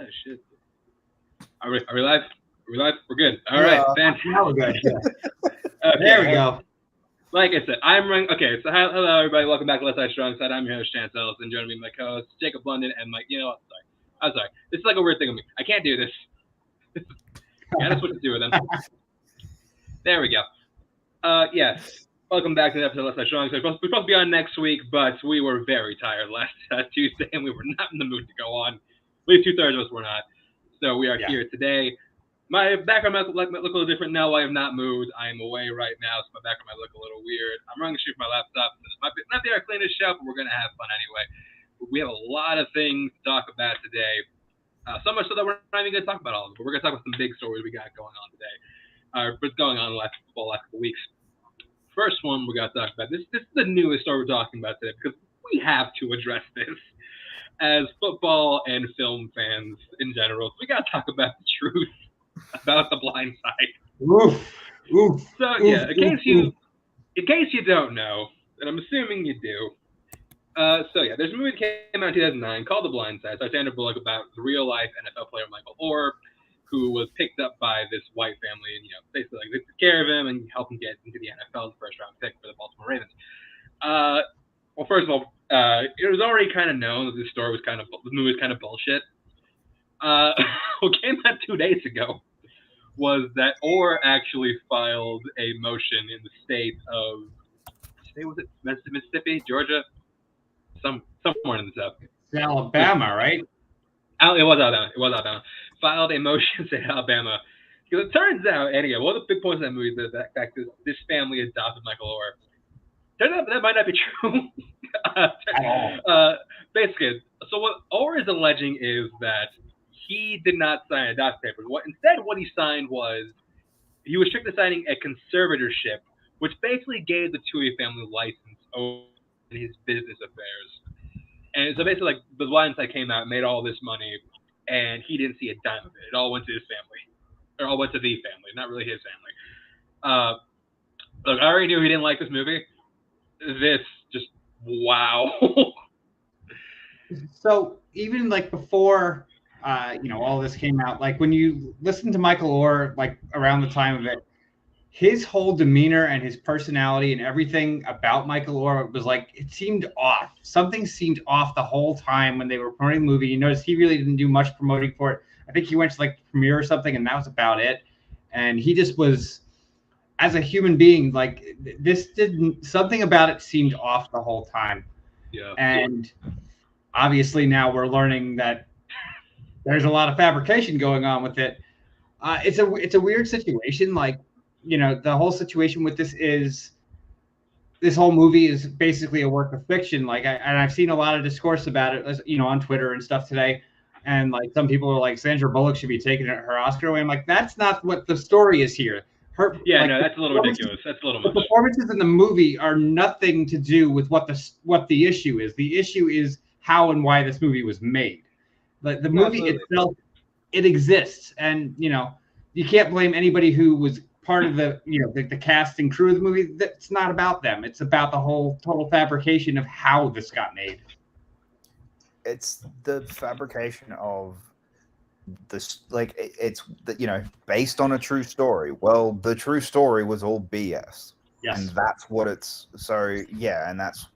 Oh shit. Are we live? Are we live? We're good. All right, Yeah. fantastic. Now we're good. Yeah. Okay, There we go. Like I said, I'm running. Okay, so hello everybody. Welcome back to Let's Side Strong Side. I'm your host Chance Ellison. Joining me, my co-host Jacob London and Mike. You know what? I'm sorry. This is like a weird thing with me. I can't do this. Gotta switch to two of them. There we go. Yes. Welcome back to the episode of Let's Side Strong Side. We're supposed to be on next week, but we were very tired last Tuesday, and we were not in the mood to go on. At least 2/3 of us were not. So we are here today. My background might look a little different now. I have not moved. I am away right now, so my background might look a little weird. I'm running the shoot from my laptop. It might not be our cleanest show, but we're going to have fun anyway. We have a lot of things to talk about today. So much so that we're not even going to talk about all of them, but we're going to talk about some big stories we got going on today. What's going on in the last couple weeks. First one we got to talk about. This is the newest story we're talking about today because we have to address this as football and film fans in general. So we got to talk about the truth about The Blind Side. Oof. So yeah, in case you don't know, and I'm assuming you do. There's a movie that came out in 2009 called The Blind Side. So it's a book about the real life NFL player Michael Orr, who was picked up by this white family and basically like took care of him and helped him get into the NFL, the first round pick for the Baltimore Ravens. Well, first of all, it was already kind of known that this movie was kind of bullshit. What came out 2 days ago was that Orr actually filed a motion in the state of, was it Mississippi, Georgia, somewhere in the south. It's Alabama, right? It was Alabama. Filed a motion in Alabama because it turns out, anyway, one of the big points of that movie is the fact that this family adopted Michael Orr. Turns out that might not be true. At all. Basically, so what Orr is alleging is that he did not sign adopt papers. What he signed was he was strictly signing a conservatorship, which basically gave the Tui family license over his business affairs. And so basically, like, the Blind Side came out, made all this money, and he didn't see a dime of it. It all went to his family. It all went to the family, not really his family. Look, I already knew he didn't like this movie. This just, wow. So even like before, all this came out, like when you listen to Michael Orr, like around the time of it, his whole demeanor and his personality and everything about Michael Orr was like, it seemed off. Something seemed off the whole time when they were promoting the movie. You notice he really didn't do much promoting for it. I think he went to like the premiere or something, and that was about it. And he just was, as a human being, like something about it seemed off the whole time. Yeah. And obviously now we're learning that there's a lot of fabrication going on with it. It's a weird situation. Like, the whole situation with this whole movie is basically a work of fiction. Like, I've seen a lot of discourse about it, on Twitter and stuff today. And like some people are like, Sandra Bullock should be taking her Oscar away. I'm like, that's not what the story is here. That's a little ridiculous. That's a little much. The performances in the movie are nothing to do with what the issue is. The issue is how and why this movie was made. But the movie itself, it exists, and you can't blame anybody who was part of the cast and crew of the movie. That's not about them. It's about the whole total fabrication of how this got made. It's the fabrication of this, like it's based on a true story. Well, the true story was all BS. Yes. And that's what it's. So yeah, and that's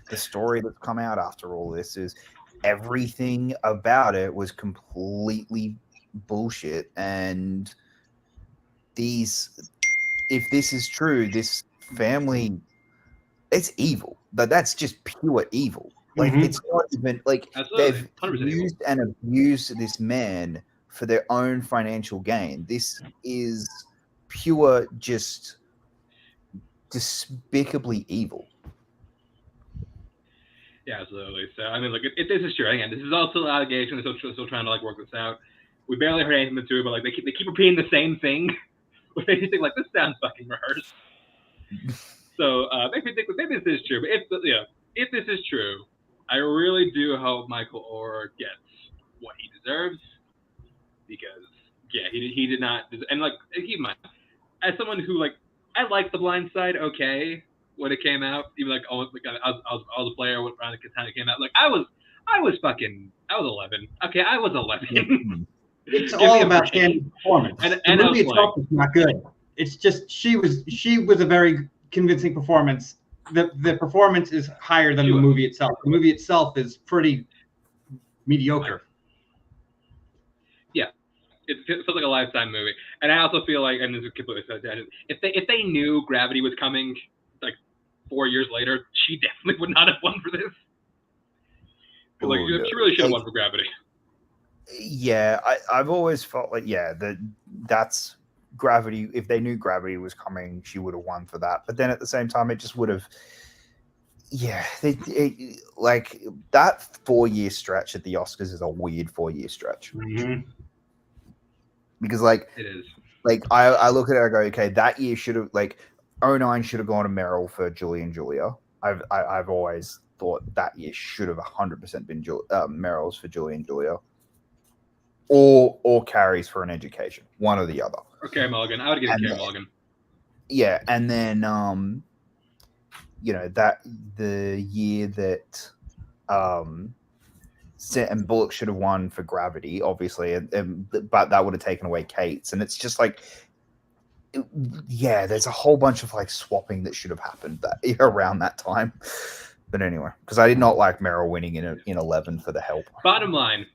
the story that's come out after all this is everything about it was completely bullshit. And if this is true, this family, it's evil. But that's just pure evil. Like It's not even like they've used and abused this man for their own financial gain. This is pure, just despicably evil. Yeah, absolutely. So I mean, look, if this is true, again, this is also an allegation. They're still trying to like work this out. We barely heard anything from the two, but like they keep repeating the same thing. Which makes you think like this sounds fucking rehearsed. So maybe this is true. But if this is true, I really do hope Michael Orr gets what he deserves, because he did not. And like, keep in mind, as someone who like, I liked The Blind Side when it came out, even like I was a player when the time it came out. Like I I was 11. Okay, I was 11. It's all about Sandy's performance. And the movie itself is not good. It's just she was a very convincing performance. The performance is higher than the movie itself. The movie itself is pretty mediocre. Yeah, it feels like a Lifetime movie, and I also feel like, and this is completely tangent, if they knew Gravity was coming like 4 years later, she definitely would not have won for this. Like she really should have won for Gravity. Yeah, I've always felt like that's Gravity. If they knew Gravity was coming, she would have won for that. But then at the same time, it just would have. Yeah, like that 4-year stretch at the Oscars is a weird 4-year stretch. Mm-hmm. Because like it is. Like I look at it, I go, okay, that year should have 2009 should have gone to Meryl for Julie and Julia. I've always thought that year should have 100% been Meryl's for Julie and Julia, or Carrie's for An Education, one or the other. Or Carey Mulligan, I would give Carey Mulligan. Yeah, and then that the year that and Bullock should have won for Gravity, obviously, but that would have taken away Kate's, and it's just like, there's a whole bunch of swapping that should have happened around that time. But anyway, because I did not like Meryl winning in 11 for The Help. Bottom line.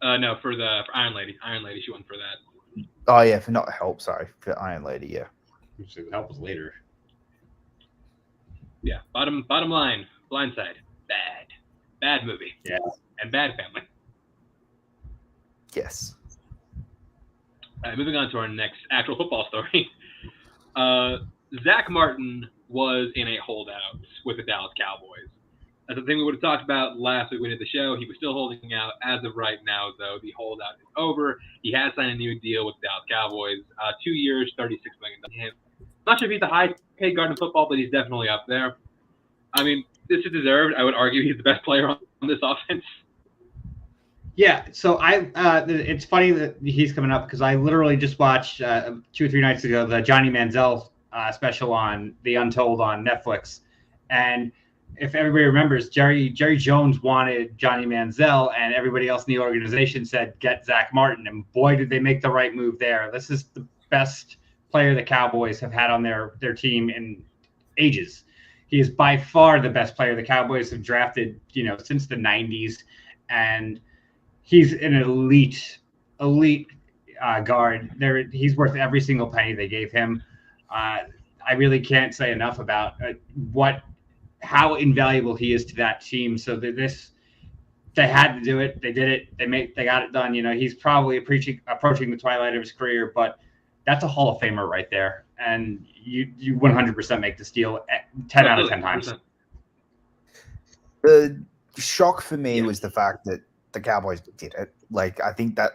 No, for Iron Lady. Iron Lady, she won for that. Oh yeah, for not Help. Sorry, for Iron Lady. Yeah. The Help was later. Yeah. Bottom line. Blindside. Bad movie. Yeah. And bad family. Yes. Moving on to our next actual football story. Zach Martin was in a holdout with the Dallas Cowboys. That's the thing we would have talked about last week when we did the show. He was still holding out. As of right now, though, the holdout is over. He has signed a new deal with the Dallas Cowboys. 2 years, $36 million. Not sure if he's the high-paid guard in football, but he's definitely up there. I mean, this is deserved. I would argue he's the best player on this offense. Yeah, so it's funny that he's coming up because I literally just watched 2 or 3 nights ago the Johnny Manziel special on The Untold on Netflix. And if everybody remembers, Jerry Jones wanted Johnny Manziel, and everybody else in the organization said, get Zach Martin. And boy, did they make the right move there. This is the best player the Cowboys have had on their team in ages. He is by far the best player the Cowboys have drafted, since the 90s. And he's an elite guard. He's worth every single penny they gave him. I really can't say enough about how invaluable he is to that team. So they had to do it. They did it. They got it done. He's probably approaching the twilight of his career, but that's a Hall of Famer right there. And you 100% make this deal 10 out of 10 times. The shock for me was the fact that the Cowboys did it. I think that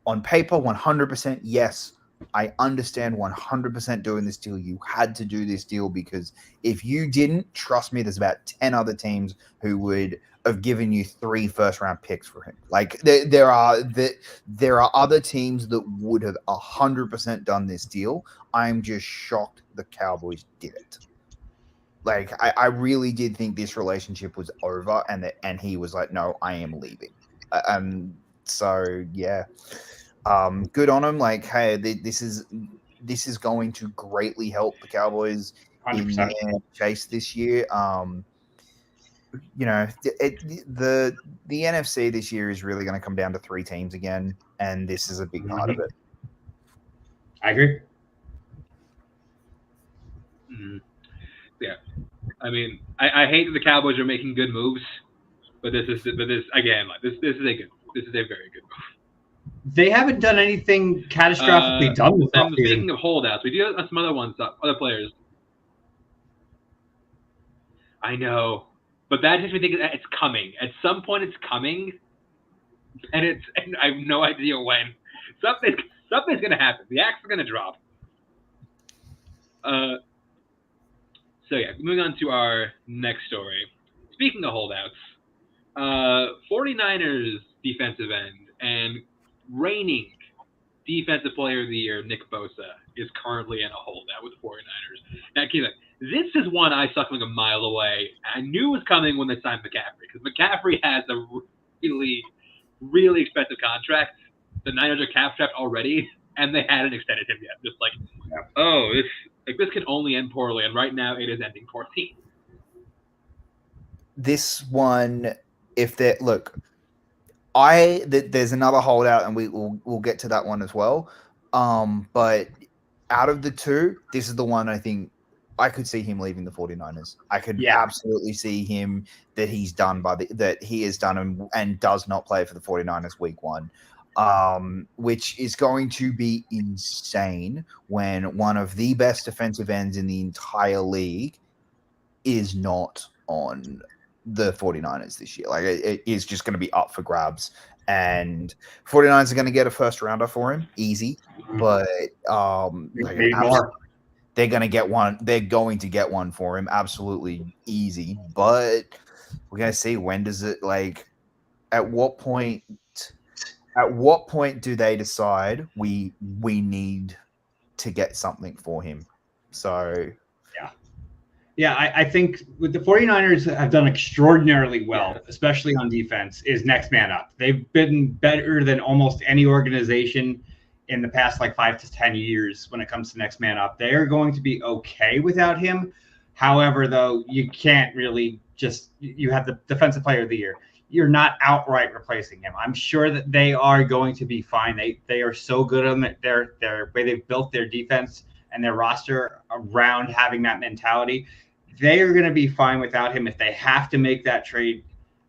on paper, 100%, yes, I understand 100% doing this deal. You had to do this deal because if you didn't, trust me, there's about 10 other teams who would have given you 3 first-round picks for him. There are other teams that would have 100% done this deal. I'm just shocked the Cowboys did it. I really did think this relationship was over, and he was like, "No, I am leaving." So yeah. Good on him. Hey, this is going to greatly help the Cowboys 100%. In their chase this year. The NFC this year is really going to come down to 3 teams again, and this is a big part of it. I agree. Mm-hmm. Yeah, I mean, I hate that the Cowboys are making good moves, but this is a very good move. They haven't done anything catastrophically dumb this offseason. Speaking of holdouts, we do have some other ones, other players. I know, but that makes me think that it's coming. At some point, it's coming, and I have no idea when. Something's going to happen. The axe is going to drop. So yeah, moving on to our next story. Speaking of holdouts, 49ers defensive end and reigning Defensive Player of the Year, Nick Bosa, is currently in a holdout with the 49ers. Now, keep it. This is one I saw coming a mile away. I knew it was coming when they signed McCaffrey, because McCaffrey has a really, really expensive contract. The Niners are cap strapped already, and they hadn't extended him yet. Just like, this can only end poorly, and right now it is ending poorly. This one, if they look, there's another holdout, and we'll get to that one as well. But out of the two, this is the one I think I could see him leaving the 49ers. I could absolutely see him that he's done that he is done and does not play for the 49ers week 1. Which is going to be insane when one of the best defensive ends in the entire league is not on the 49ers this year. Like, it is just going to be up for grabs, and 49ers are going to get a first rounder for him, easy. But they're going to get one. They're going to get one for him, absolutely easy. But we're going to see, when does it, like, at what point do they decide we need to get something for him? So yeah, I think what the 49ers have done extraordinarily well, especially on defense, is next man up. They've been better than almost any organization in the past 5 to 10 years when it comes to next man up. They are going to be okay without him. However, though, you can't really you have the defensive player of the year. You're not outright replacing him. I'm sure that they are going to be fine. They are so good on their way they've built their defense and their roster around having that mentality. They are going to be fine without him. If they have to make that trade,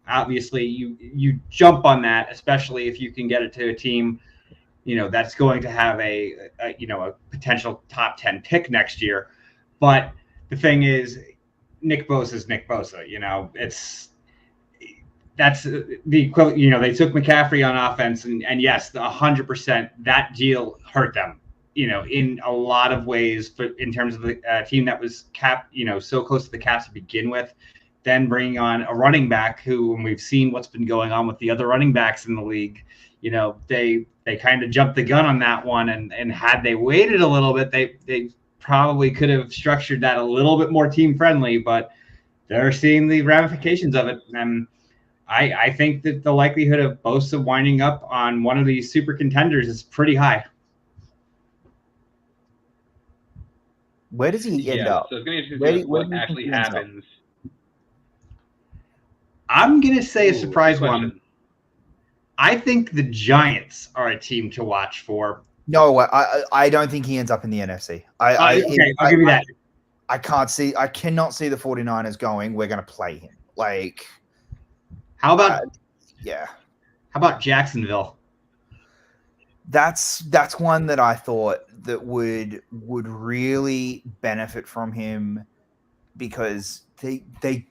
obviously you jump on that, especially if you can get it to a team, that's going to have a potential top 10 pick next year. But the thing is, Nick Bosa is Nick Bosa. That's the equivalent. They took McCaffrey on offense, and yes, 100% that deal hurt them. In a lot of ways, in terms of the team that was capped, so close to the cap to begin with, then bringing on a running back who, when we've seen what's been going on with the other running backs in the league, they kind of jumped the gun on that one, and had they waited a little bit, they probably could have structured that a little bit more team friendly. But they're seeing the ramifications of it, and I think that the likelihood of Bosa winding up on one of these super contenders is pretty high. Where does he end up? So it's going to be what actually happens. I'm going to say a surprise one. I think the Giants are a team to watch for. No, I don't think he ends up in the NFC. I'll give you that. I cannot see the 49ers going, we're going to play him. Like, how about How about Jacksonville? That's one that I thought that would really benefit from him, because they've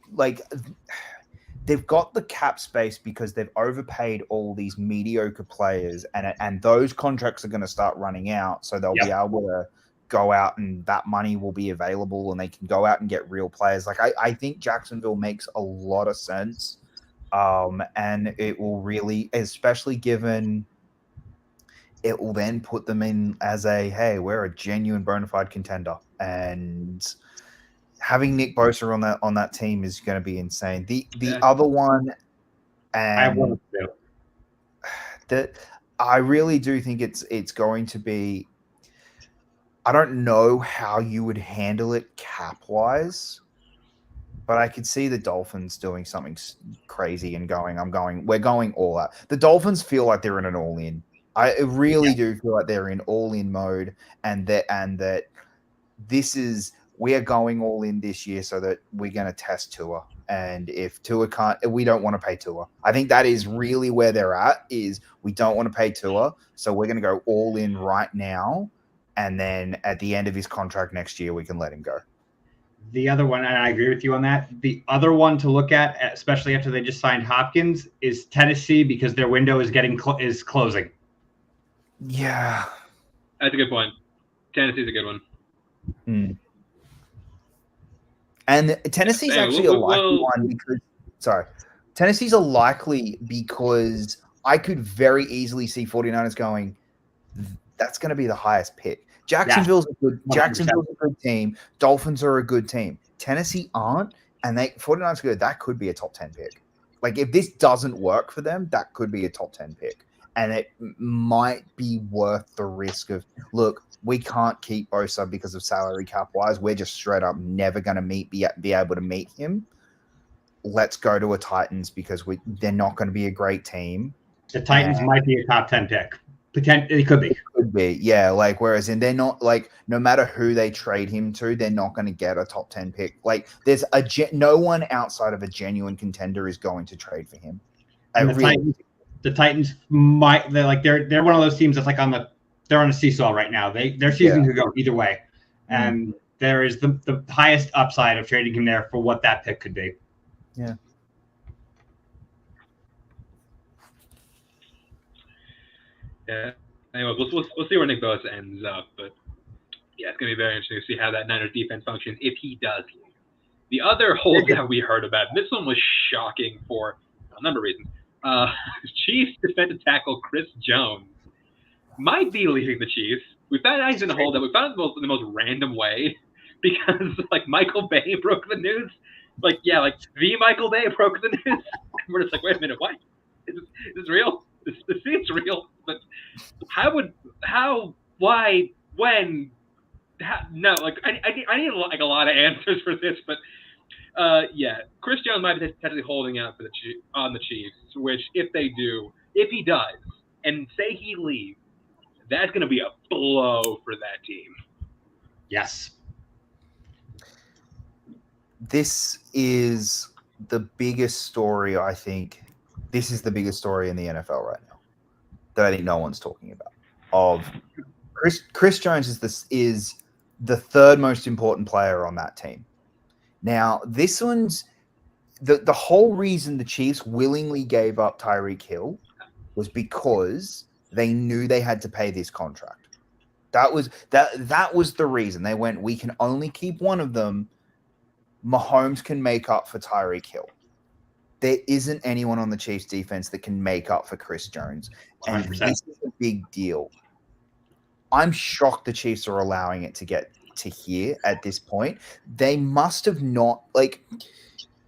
got the cap space because they've overpaid all these mediocre players, and those contracts are going to start running out, so they'll be able to go out, and that money will be available, and they can go out and get real players. Like, I think Jacksonville makes a lot of sense, and it will really, especially given it will then put them in as hey, we're a genuine bona fide contender, and having Nick Bosa on that team is going to be insane. The other one, and that I really do think it's going to be. I don't know how you would handle it cap wise, but I could see the Dolphins doing something crazy and we're going all out. The Dolphins feel like they're in an all in. I really do feel like they're in all-in mode, and that we are going all in this year so that we're going to test Tua. And if Tua can't, we don't want to pay Tua. I think that is really where they're at, is we don't want to pay Tua, so we're going to go all in right now, and then at the end of his contract next year, we can let him go. The other one, and I agree with you on that, the other one to look at, especially after they just signed Hopkins, is Tennessee, because their window is closing. Yeah. That's a good point. Tennessee's a good one. Mm. And Tennessee's actually a likely one because Tennessee's a likely because I could very easily see 49ers going, that's going to be the highest pick. Jacksonville's a good team. Dolphins are a good team. Tennessee aren't, and 49ers are good. That could be a top 10 pick. Like, if this doesn't work for them, that could be a top 10 pick. And it might be worth the risk of, look, we can't keep Bosa because of salary cap wise. We're just straight up never going to be able to meet him. Let's go to a Titans because they're not going to be a great team. The Titans might be a top 10 pick. It could be. It could be, yeah. Like, whereas they're not, like, no matter who they trade him to, they're not going to get a top 10 pick. Like, there's no one outside of a genuine contender is going to trade for him. The Titans might. They're one of those teams that's like they're on a seesaw right now. Their season could go either way, and there is the highest upside of trading him there for what that pick could be. Yeah. Yeah. Anyway, we'll see where Nick Bosa ends up, but yeah, it's gonna be very interesting to see how that Niners defense functions if he does leave. The other hold that we heard about, this one was shocking for a number of reasons. Chiefs defensive tackle Chris Jones might be leaving the Chiefs. We found out he's in a hold that we found in the most random way because like Michael Bay broke the news. The Michael Bay broke the news. We're just like, wait a minute, what? Is this real? This seems real, but no, like I need like a lot of answers for this, but Chris Jones might be potentially holding out for the Chiefs, which if he does, and say he leaves, that's going to be a blow for that team. Yes. This is the biggest story, I think. This is the biggest story in the NFL right now that I think no one's talking about. Of Chris Jones is the third most important player on that team. Now, this one's the whole reason the Chiefs willingly gave up Tyreek Hill was because they knew they had to pay this contract. That was the reason. They went, we can only keep one of them. Mahomes can make up for Tyreek Hill. There isn't anyone on the Chiefs defense that can make up for Chris Jones. And 100%. This is a big deal. I'm shocked the Chiefs are allowing it to get to here at this point. They must have not, like,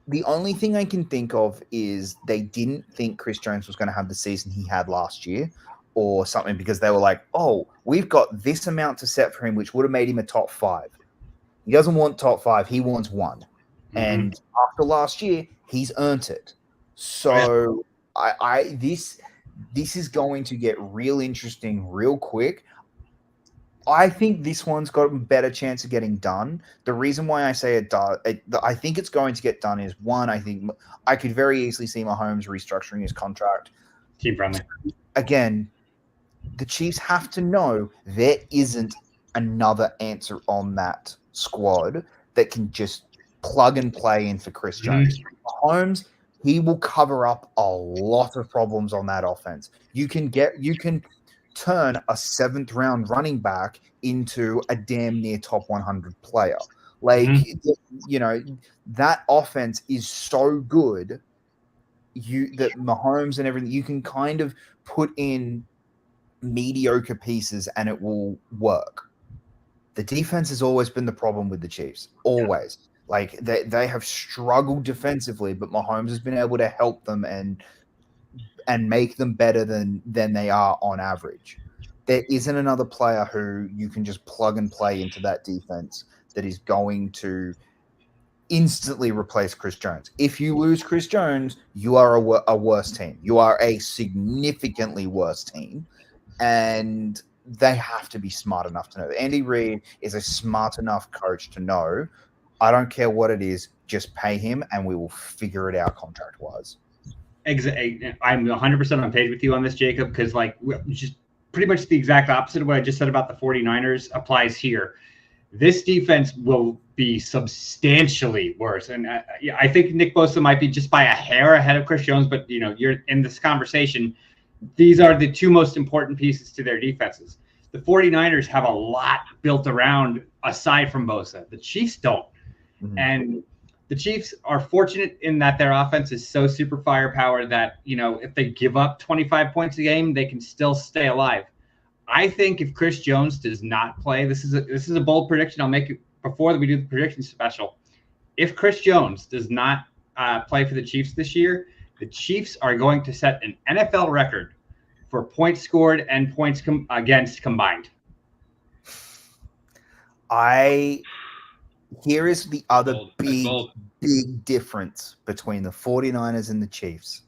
the only thing I can think of is they didn't think Chris Jones was going to have the season he had last year or something, because they were like, oh, we've got this amount to set for him, which would have made him a top 5. He doesn't want top 5. He wants 1. Mm-hmm. And after last year, he's earned it. So this is going to get real interesting real quick. I think this one's got a better chance of getting done. The reason why I say I think it's going to get done is, one, I think I could very easily see Mahomes restructuring his contract. Team friendly. Again, the Chiefs have to know there isn't another answer on that squad that can just plug and play in for Chris Jones. Mahomes, he will cover up a lot of problems on that offense. You can turn a 7th round running back into a damn near top 100 player. Like, that offense is so good that Mahomes and everything, you can kind of put in mediocre pieces and it will work. The defense has always been the problem with the Chiefs. Always. Like, they have struggled defensively, but Mahomes has been able to help them and make them better than they are on average. There isn't another player who you can just plug and play into that defense that is going to instantly replace Chris Jones. If you lose Chris Jones, you are a worse team. You are a significantly worse team. And they have to be smart enough to know. Andy Reid is a smart enough coach to know, I don't care what it is, just pay him and we will figure it out contract-wise. Exactly. I'm 100% on page with you on this, Jacob, because just pretty much the exact opposite of what I just said about the 49ers applies here. This defense will be substantially worse. And I think Nick Bosa might be just by a hair ahead of Chris Jones, but you're in this conversation. These are the two most important pieces to their defenses. The 49ers have a lot built around aside from Bosa. The Chiefs don't. Mm-hmm. And the Chiefs are fortunate in that their offense is so super firepower that, if they give up 25 points a game, they can still stay alive. I think if Chris Jones does not play, this is a bold prediction. I'll make it before we do the prediction special. If Chris Jones does not play for the Chiefs this year, the Chiefs are going to set an NFL record for points scored and points against combined. Here is the other big difference between the 49ers and the Chiefs,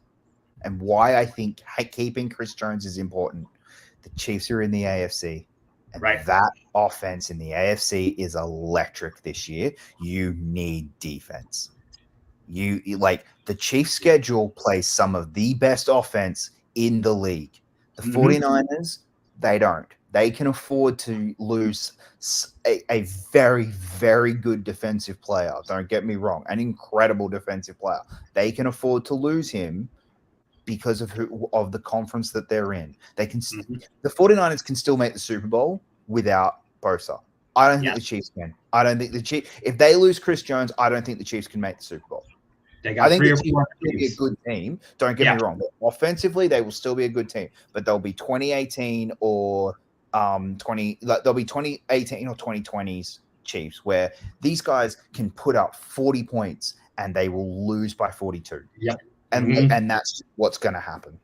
and why I think keeping Chris Jones is important. The Chiefs are in the AFC, and that offense in the AFC is electric this year. You need defense. You like the Chiefs' schedule plays some of the best offense in the league. The 49ers, they don't. They can afford to lose a very, very good defensive player. Don't get me wrong. An incredible defensive player. They can afford to lose him because of the conference that they're in. They can. The 49ers can still make the Super Bowl without Bosa. I don't think the Chiefs can. I don't think the Chiefs. If they lose Chris Jones, I don't think the Chiefs can make the Super Bowl. I think the Chiefs will be a good team. Don't get me wrong. Offensively, they will still be a good team, but they'll be 2018 or 20. They'll be 2018 or 2020s Chiefs, where these guys can put up 40 points and they will lose by 42. Yep, and that's what's going to happen.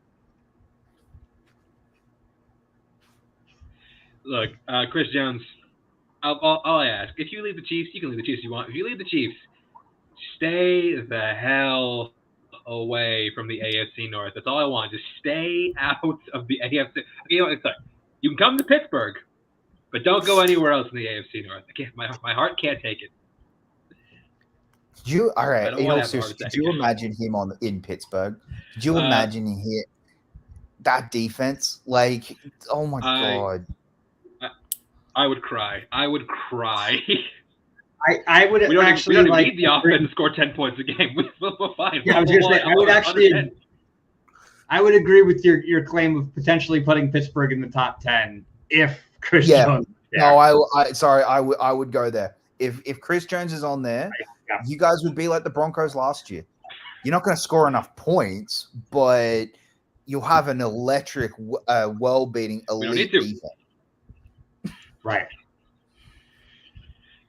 Look, Chris Jones. All I ask: if you leave the Chiefs, you can leave the Chiefs if you want. If you leave the Chiefs, stay the hell away from the AFC North. That's all I want. Just stay out of the AFC. Okay, sorry. You can come to Pittsburgh, but don't go anywhere else in the AFC North. I can't. My heart can't take it. Could you imagine him in Pittsburgh? Could you imagine him that defense? Like, oh my god! I would cry. I would cry. I would we don't actually even need the offense to score 10 points a game. We're fine. Yeah, I was going to say, I would agree with your claim of potentially putting Pittsburgh in the top 10 if Chris Jones. No, I would go there. If Chris Jones is on there, you guys would be like the Broncos last year. You're not going to score enough points, but you'll have an electric, well-beating elite defense. Right.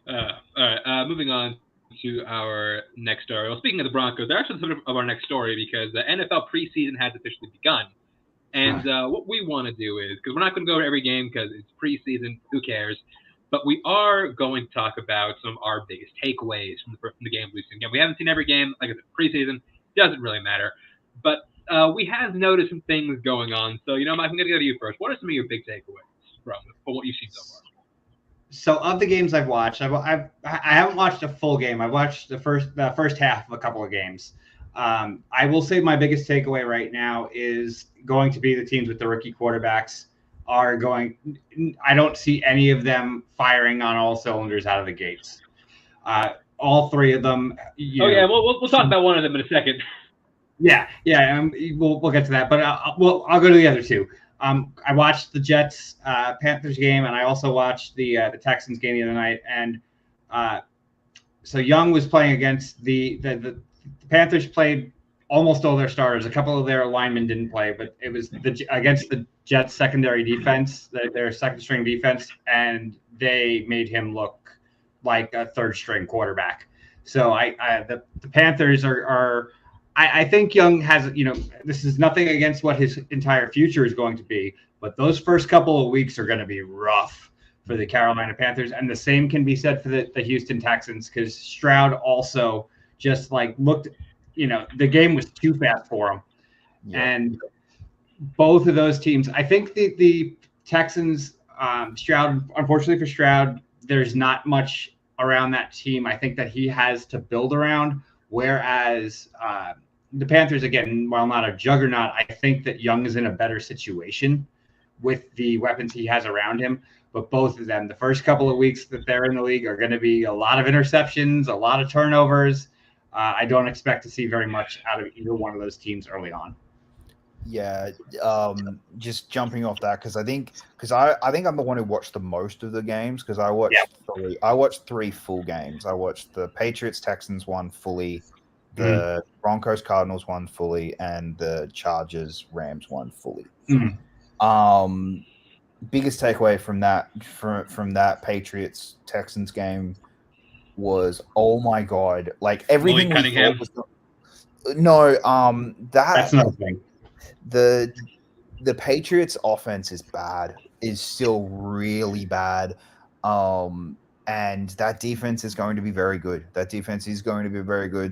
All right. Moving on to our next story. Well, speaking of the Broncos, they're actually sort of our next story because the NFL preseason has officially begun. And what we want to do is, because we're not going to go over every game because it's preseason, who cares? But we are going to talk about some of our biggest takeaways from the game we've seen. Again, we haven't seen every game. Like I said, preseason doesn't really matter. But we have noticed some things going on. So, I'm going to go to you first. What are some of your big takeaways from what you've seen so far? So of the games I've watched, I haven't watched a full game. I've watched the first half of a couple of games. I will say my biggest takeaway right now is going to be the teams with the rookie quarterbacks are going. I don't see any of them firing on all cylinders out of the gates. All three of them. We'll talk about one of them in a second. Yeah. We'll get to that, but I'll go to the other two. I watched the Jets Panthers game, and I also watched the Texans game the other night. And so Young was playing against the Panthers. Played almost all their starters. A couple of their linemen didn't play, but it was against the Jets secondary defense, their second string defense, and they made him look like a third string quarterback. So the Panthers are. I think Young has, this is nothing against what his entire future is going to be, but those first couple of weeks are going to be rough for the Carolina Panthers. And the same can be said for the Houston Texans, because Stroud also just looked, the game was too fast for him. Yeah. And both of those teams, I think the Texans, Stroud, unfortunately for Stroud, there's not much around that team. I think that he has to build around. Whereas the Panthers, again, while not a juggernaut, I think that Young is in a better situation with the weapons he has around him. But both of them, the first couple of weeks that they're in the league are going to be a lot of interceptions, a lot of turnovers. I don't expect to see very much out of either one of those teams early on. Yeah, just jumping off that because I think I'm the one who watched the most of the games because I watched three full games. I watched the Patriots Texans one fully, the Broncos Cardinals one fully, and the Chargers Rams one fully. biggest takeaway from that Patriots Texans game was, oh my god, like everything we thought was that's another thing. The Patriots offense is still really bad. And that defense is going to be very good.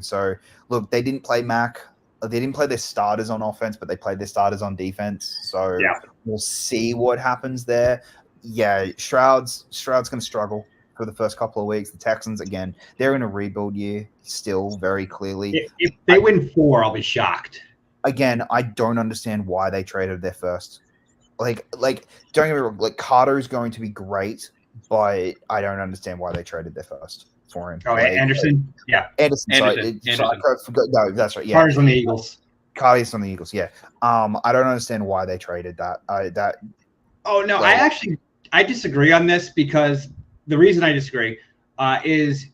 So look, they didn't play Mac. They didn't play their starters on offense, but they played their starters on defense. So we'll see what happens there. Yeah, Stroud's going to struggle for the first couple of weeks. The Texans, again, they're in a rebuild year still, very clearly. If they win 4, I'll be shocked. Again, I don't understand why they traded their first. Like, don't get me wrong. Like, Carter is going to be great, but I don't understand why they traded their first for him. Oh, like, Anderson? Yeah. Anderson. Sorry. No, that's right. Yeah. Carter's on the Eagles. Carter's on the Eagles, yeah. I don't understand why they traded that. Oh, no, I disagree on this, because the reason I disagree is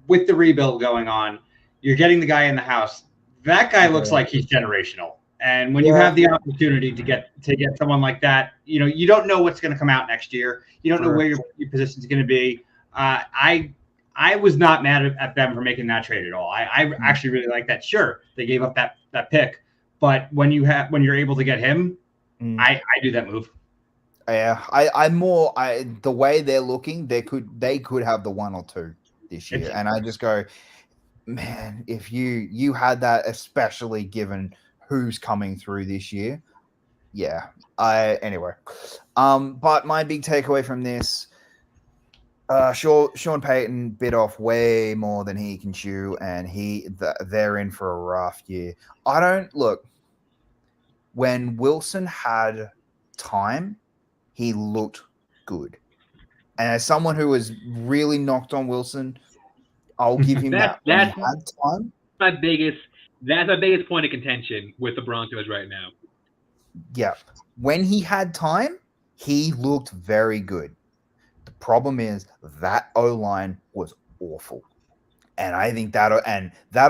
with the rebuild going on, you're getting the guy in the house. That guy looks like he's generational. And when you have the opportunity to get someone like that, you don't know what's going to come out next year. You don't know where your position is going to be. I was not mad at them for making that trade at all. I actually really like that. Sure, they gave up that pick, but when you're able to get him, I do that move. Yeah, the way they're looking, they could have the 1 or 2 this year, and I just go, man, if you had that, especially given who's coming through this year. Yeah. Anyway. But my big takeaway from this, Sean Payton bit off way more than he can chew, and they're in for a rough year. When Wilson had time, he looked good. And as someone who was really knocked on Wilson, I'll give him that. When he had time. That's my biggest point of contention with the Broncos right now. Yeah. When he had time, he looked very good. The problem is that O-line was awful. And I think that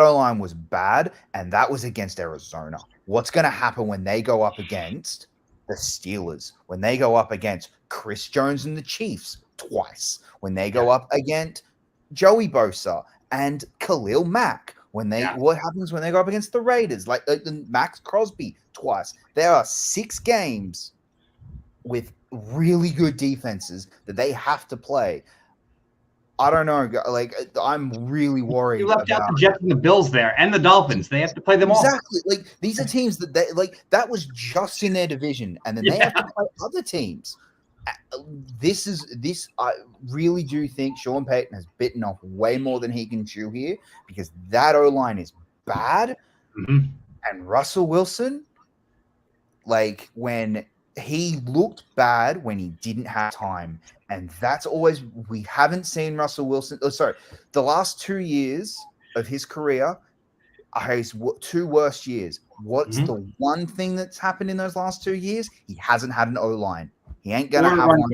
O-line was bad, and that was against Arizona. What's going to happen when they go up against the Steelers? When they go up against Chris Jones and the Chiefs twice? When they go up against Joey Bosa and Khalil Mack? What happens when they go up against the Raiders, like Max Crosby twice? There are 6 games with really good defenses that they have to play. I don't know. Like, I'm really worried. You left out the Jets and the Bills there, and the Dolphins. They have to play them all. Exactly. Like, these are teams that was just in their division, and then they have to play other teams. I really do think Sean Payton has bitten off way more than he can chew here, because that O-line is bad. Mm-hmm. And Russell Wilson, like, when he looked bad when he didn't have time. And that's always, we haven't seen Russell Wilson. The last 2 years of his career are his 2 worst years. What's the one thing that's happened in those last 2 years? He hasn't had an O-line. He ain't gonna have one.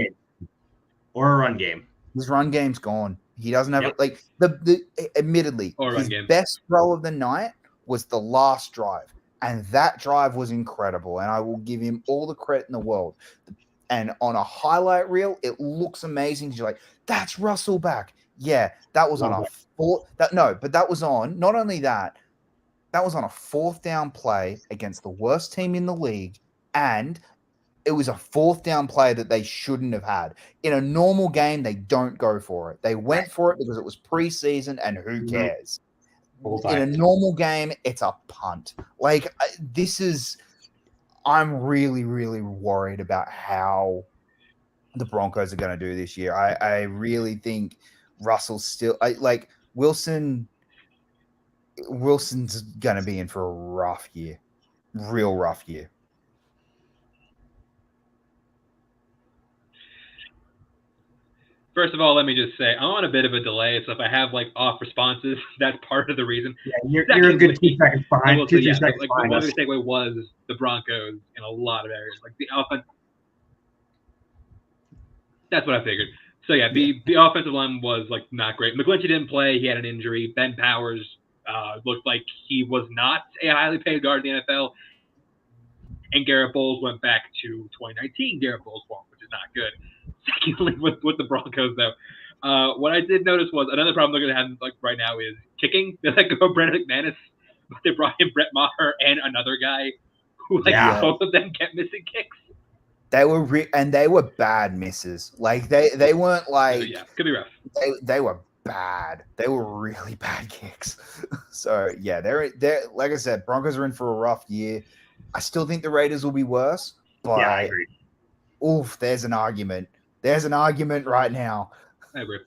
Or a run game. His run game's gone. He doesn't have like admittedly, his best throw of the night was the last drive, and that drive was incredible. And I will give him all the credit in the world. And on a highlight reel, it looks amazing. You're like, that's Russell back. Yeah, that was on a that was on. Not only that, that was on a 4th down play against the worst team in the league, and it was a 4th down play that they shouldn't have had. In a normal game, they don't go for it. They went for it because it was preseason, and who cares? In a normal game, it's a punt. Like, I'm really, really worried about how the Broncos are going to do this year. I really think Russell's still Wilson's going to be in for a rough year, real rough year. First of all, let me just say, I'm on a bit of a delay, so if I have off responses, that's part of the reason. Yeah, you're a good 2 seconds behind. One big takeaway was the Broncos in a lot of areas. Like the offense, that's what I figured. So yeah, the offensive line was not great. McGlinchey didn't play; he had an injury. Ben Powers looked like he was not a highly paid guard in the NFL. and Garrett Bowles went back to 2019 Garrett Bowles form, which is not good. Secondly, with the Broncos though, what I did notice was another problem they're going to have like right now is kicking. They let go of Brandon McManus, but they brought in Brett Maher and another guy who both of them kept missing kicks. They were they were bad misses. Like they weren't like could be rough. They were bad. They were really bad kicks. So yeah, they're like I said, Broncos are in for a rough year. I still think the Raiders will be worse, but I agree. Oof, there's an argument. There's an argument right now. I agree.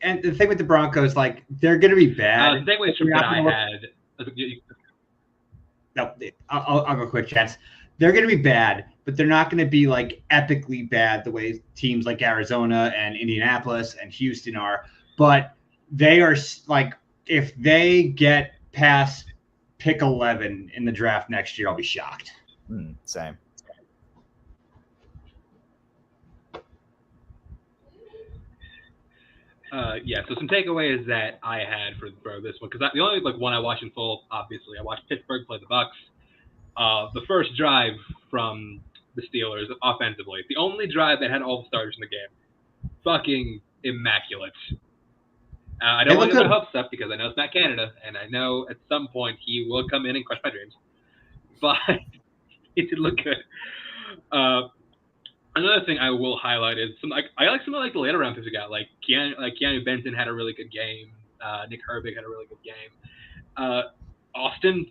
And the thing with the Broncos, like they're going to be bad. The takeaways from that I had. No, I'll go quick, Chance. They're going to be bad, but they're not going to be like epically bad the way teams like Arizona and Indianapolis and Houston are. But they are like, if they get past pick 11 in the draft next year, I'll be shocked. Same. So some takeaways that I had for this one, because the only one I watched in full, obviously, I watched Pittsburgh play the Bucks. The first drive from the Steelers offensively, the only drive that had all the starters in the game, fucking immaculate. I don't want to get my hopes up because I know it's Matt Canada, and I know at some point he will come in and crush my dreams. But it did look good. Another thing I will highlight is I like some of the later round picks we got. Like Keanu Benson had a really good game. Nick Herbig had a really good game.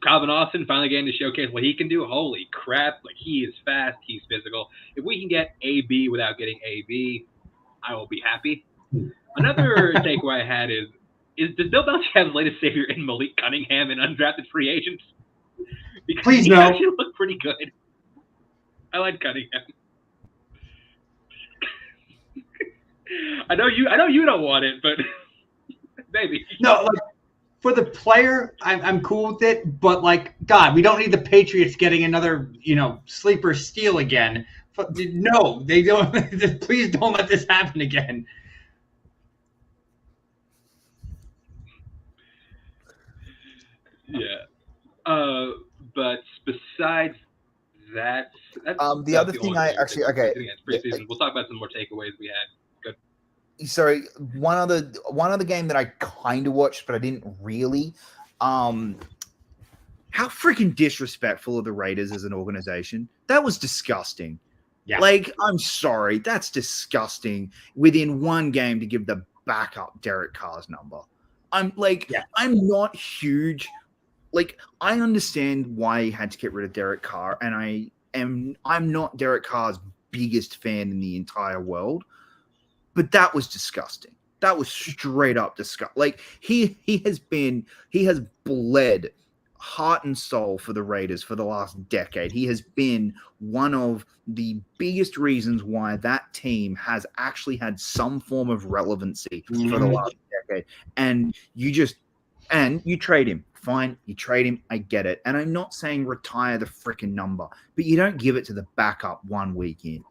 Calvin Austin finally getting to showcase what he can do. Holy crap! Like he is fast, he's physical. If we can get AB without getting AB, I will be happy. Another takeaway I had is does Bill Belichick have his latest savior in Malik Cunningham, an undrafted free agent? Because Please he no. actually looked pretty good. I like Cunningham. I know you don't want it, but maybe. No, like for the player, I'm cool with it, but like God, we don't need the Patriots getting another, sleeper steal again. No, they don't. Please don't let this happen again. Yeah. But besides that's the other thing preseason. We'll talk about some more takeaways we had. Good. Sorry, one other game that I kind of watched, but I didn't really. How freaking disrespectful are the Raiders as an organization? That was disgusting. Yeah. Like, I'm sorry, that's disgusting. Within one game to give the backup Derek Carr's number. I'm not huge. Like, I understand why he had to get rid of Derek Carr, and I'm not Derek Carr's biggest fan in the entire world, but that was disgusting. That was straight up disgusting. Like he has bled heart and soul for the Raiders for the last decade. He has been one of the biggest reasons why that team has actually had some form of relevancy for the last decade. And you trade him. Fine, you trade him. I get it. And I'm not saying retire the freaking number, but you don't give it to the backup 1 week in.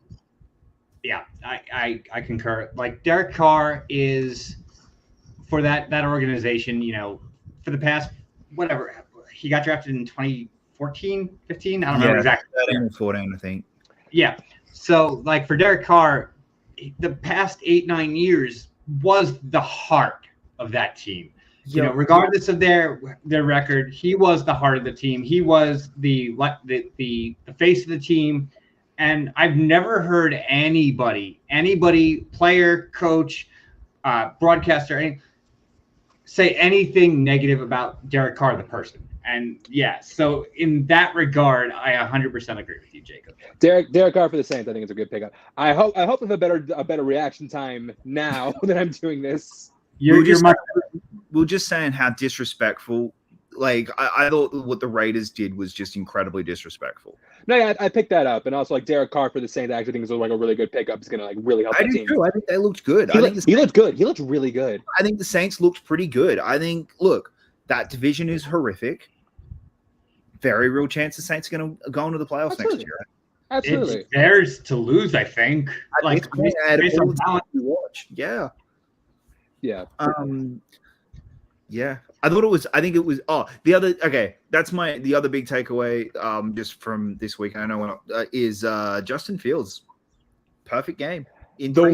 Yeah, I concur. Like Derek Carr is for that organization, for the past whatever, he got drafted in 2014, 15. I don't know exactly. 14, I think. Yeah. So like for Derek Carr, the past 8-9 years was the heart of that team. Regardless of their record, he was the heart of the team. He was the face of the team. And I've never heard anybody, player, coach, broadcaster, say anything negative about Derek Carr, the person. And so in that regard, I 100% agree with you, Jacob. Derek Carr for the Saints, I think it's a good pickup. I hope I have a better reaction time now that I'm doing this. We're just saying how disrespectful. Like I thought what the Raiders did was just incredibly disrespectful. No, yeah, I picked that up, and also like Derek Carr for the Saints, I actually think is like a really good pickup. It's gonna really help the team. Too. I think they looked good. He looked good. He looked really good. I think the Saints looked pretty good. I think that division is horrific. Very real chance the Saints are going to go into the playoffs next year. Absolutely, it's theirs to lose. I think. Based on talent you watch. Yeah. Yeah. Yeah. I think it was. Oh, the other. Okay. that's the other big takeaway. Just from this week, I know is Justin Fields, perfect game. The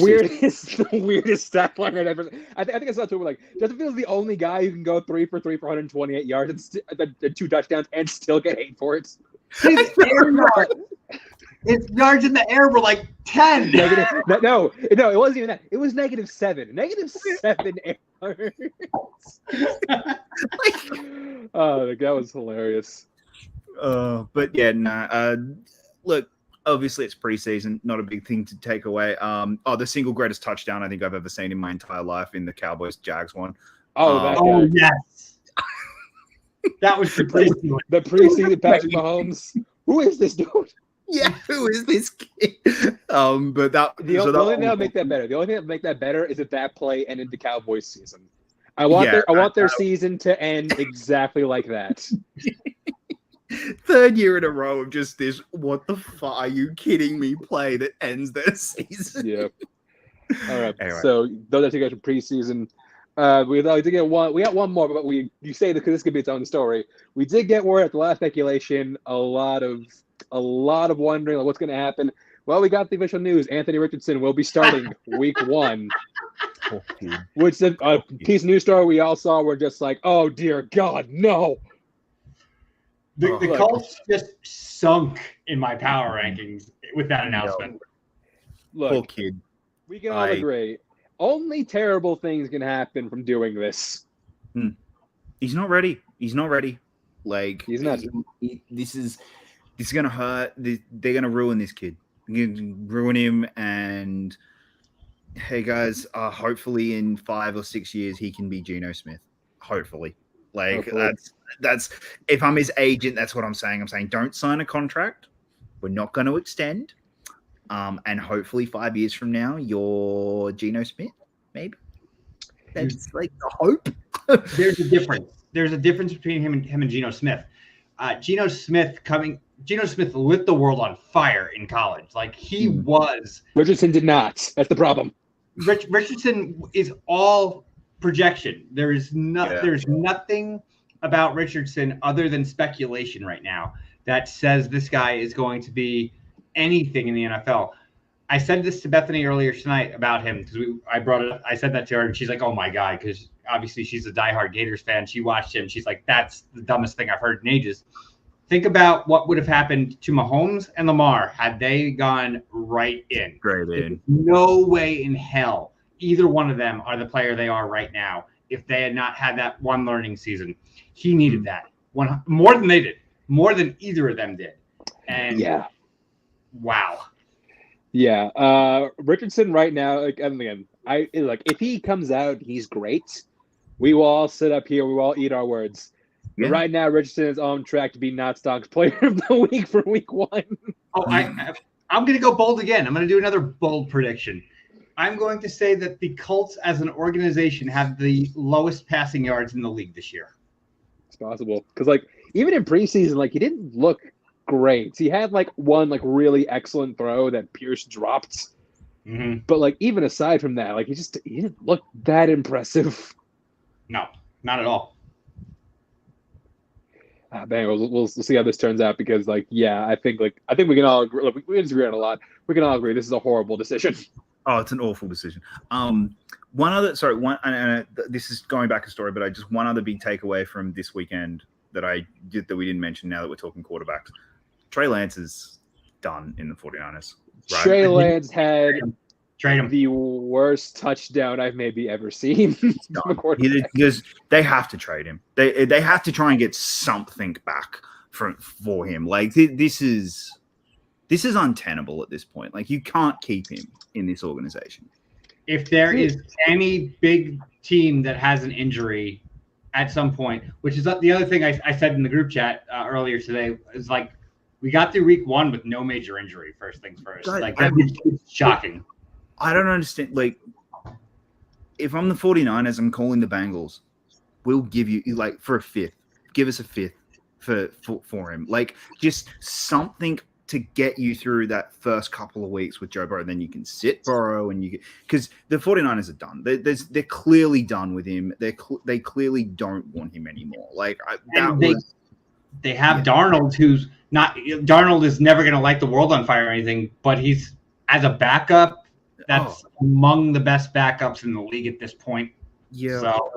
weirdest stat line I've ever. I think I saw too. Like Justin Fields is the only guy who can go 3 for 3 for 128 yards and 2 touchdowns and still get hate for it. His yards in the air were like 10. No, it wasn't even that. It was -7. -7 yards. Oh, that was hilarious. But yeah, look, obviously it's preseason, not a big thing to take away. The single greatest touchdown I think I've ever seen in my entire life in the Cowboys-Jags one. Yes. That was the preseason Patrick Mahomes. Who is this dude? Yeah, who is this kid? But the only thing that'll make that better. The only thing that'll make that better is if that play ended the Cowboys season. I want their season to end exactly like that. Third year in a row of just this. What the fuck? Are you kidding me? Play that ends their season. Yeah. All right. Anyway. So those are together from preseason. We did get one. We got one more, but you say that because this could be its own story. We did get word at the last speculation. A lot of wondering like what's going to happen. Well, we got the official news. Anthony Richardson will be starting week 1. Which is a piece of news story we all saw. We're just like, oh dear God, no. The Colts just sunk in my power rankings with that announcement. Look, poor kid. We can all agree. Only terrible things can happen from doing this. He's not ready. Like he's not. This is gonna hurt. They're gonna ruin this kid. They're gonna ruin him. And hey, guys, hopefully in 5 or 6 years he can be Geno Smith. Hopefully. That's if I'm his agent, that's what I'm saying. I'm saying don't sign a contract. We're not going to extend. And hopefully 5 years from now, you're Geno Smith, maybe. That's like the hope. There's a difference. There's a difference between him and Geno Smith. Geno Smith lit the world on fire in college. Like he was. Richardson did not. That's the problem. Richardson is all projection. There's nothing about Richardson other than speculation right now that says this guy is going to be anything in the NFL. I said this to Bethany earlier tonight about him because I brought it up. I said that to her and she's like, oh my God, because obviously she's a diehard Gators fan. She watched him. She's like, that's the dumbest thing I've heard in ages. Think about what would have happened to Mahomes and Lamar had they gone right in. Straight in. No way in hell either one of them are the player they are right now if they had not had that one learning season. He needed that more than they did, more than either of them did. And wow. Yeah. Richardson right now, again, if he comes out, he's great. We will all sit up here. We will all eat our words. Yeah. But right now, Richardson is on track to be Not Stock's player of the week for week 1. Oh, I'm going to go bold again. I'm going to do another bold prediction. I'm going to say that the Colts as an organization have the lowest passing yards in the league this year. It's possible. Because, even in preseason, he didn't look great. He had, one, really excellent throw that Pierce dropped. Mm-hmm. But, even aside from that, he didn't look that impressive. No, not at all. Man, we'll see how this turns out because, I think we can all agree. Look, we disagree on a lot. We can all agree this is a horrible decision. Oh, it's an awful decision. This is going back a story, but one other big takeaway from this weekend that we didn't mention now that we're talking quarterbacks. Trey Lance is done in the 49ers. Right? Trey Lance had Trade him. The worst touchdown I've maybe ever seen. They have to trade him. They have to try and get something back for him. This is untenable at this point. You can't keep him in this organization. If there is any big team that has an injury at some point, which is the other thing I said in the group chat earlier today, is we got through week 1 with no major injury. First things first. It's shocking. I don't understand. If I'm the 49ers, I'm calling the Bengals. We'll give you for a 5th. Give us a 5th for him. Just something to get you through that first couple of weeks with Joe Burrow. Then you can sit Burrow because the 49ers are done. They're clearly done with him. They clearly don't want him anymore. they have Darnold, who's not. Darnold is never going to light the world on fire or anything, but he's as a backup. That's among the best backups in the league at this point. Yeah. So,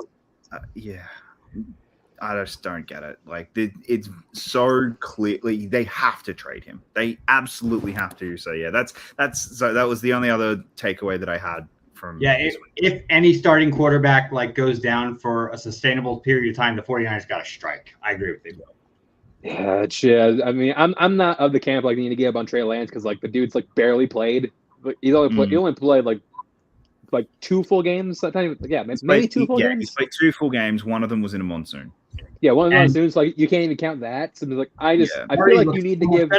I just don't get it. Like, it's so clearly they have to trade him. They absolutely have to. So yeah, that was the only other takeaway that I had from. Yeah, if any starting quarterback like goes down for a sustainable period of time, the 49ers got to strike. I agree with you. Yeah. I mean, I'm not of the camp like you need to give up on Trey Lance because like the dude's like barely played. But he only played like 2 full games that time. Yeah, maybe 2 full games. He's played 2 full games. One of them was in a monsoon. Yeah, one of the monsoons. Like you can't even count that. So like I feel like you need to give.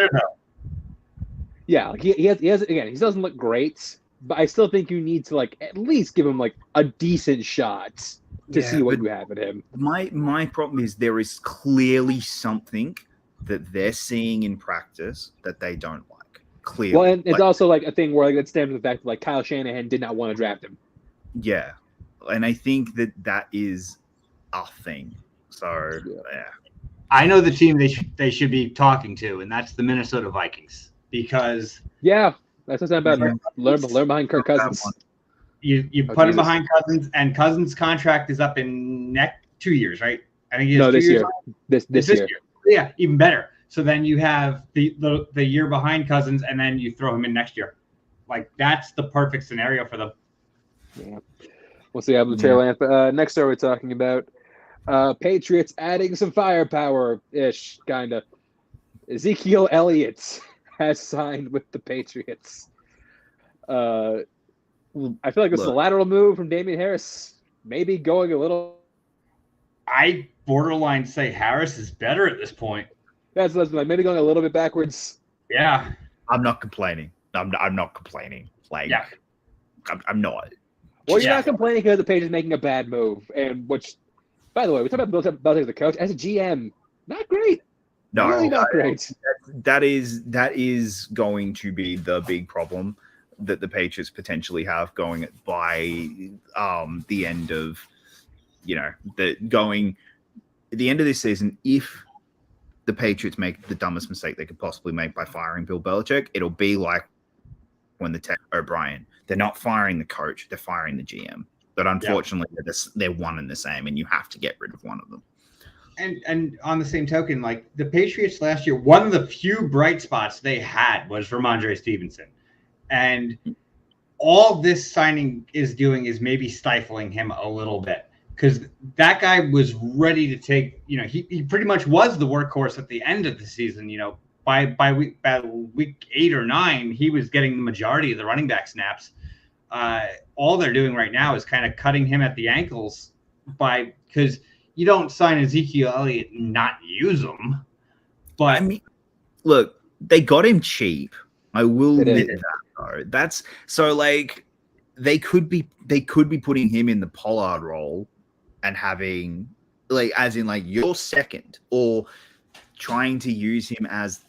Yeah, like he has again. He doesn't look great, but I still think you need to like at least give him like a decent shot to see what you have in him. My problem is there is clearly something that they're seeing in practice that they don't like. Clearly. Well, and it's also like a thing where like it stems from the fact that like Kyle Shanahan did not want to draft him. Yeah, and I think that is a thing. So yeah. I know the team they should be talking to, and that's the Minnesota Vikings because that's what's about. Learn behind Kirk Cousins. You put him behind Cousins, and Cousins' contract is up in 2 years, right? I think this year. This year. Yeah, even better. So then you have the year behind Cousins, and then you throw him in next year. Like that's the perfect scenario for them. Yeah, we'll see how the tail end. Next story we're talking about Patriots adding some firepower ish, kind of. Ezekiel Elliott has signed with the Patriots. I feel like this is a lateral move from Damian Harris. Maybe going a little. I borderline say Harris is better at this point. That's like maybe going a little bit backwards. Yeah, I'm not complaining. I'm not complaining. Like, I'm not. Well, you're not complaining because the Patriots is making a bad move, and which, by the way, we talk about Belichick as a coach, as a GM, not great. No, really not great. That is going to be the big problem that the Patriots potentially have going by the end of the end of this season. If the Patriots make the dumbest mistake they could possibly make by firing Bill Belichick, it'll be like when O'Brien. They're not firing the coach, they're firing the GM. But unfortunately, they're one and the same, and you have to get rid of one of them. And on the same token, like the Patriots last year, one of the few bright spots they had was Ramondre Stevenson. And all this signing is doing is maybe stifling him a little bit. Because that guy was ready to take, he pretty much was the workhorse at the end of the season. By week 8 or 9, he was getting the majority of the running back snaps. All they're doing right now is kind of cutting him at the ankles because you don't sign Ezekiel Elliott and not use him. But I mean, look, they got him cheap. I will admit that though. That's so like they could be putting him in the Pollard role and having as in your second, or trying to use him as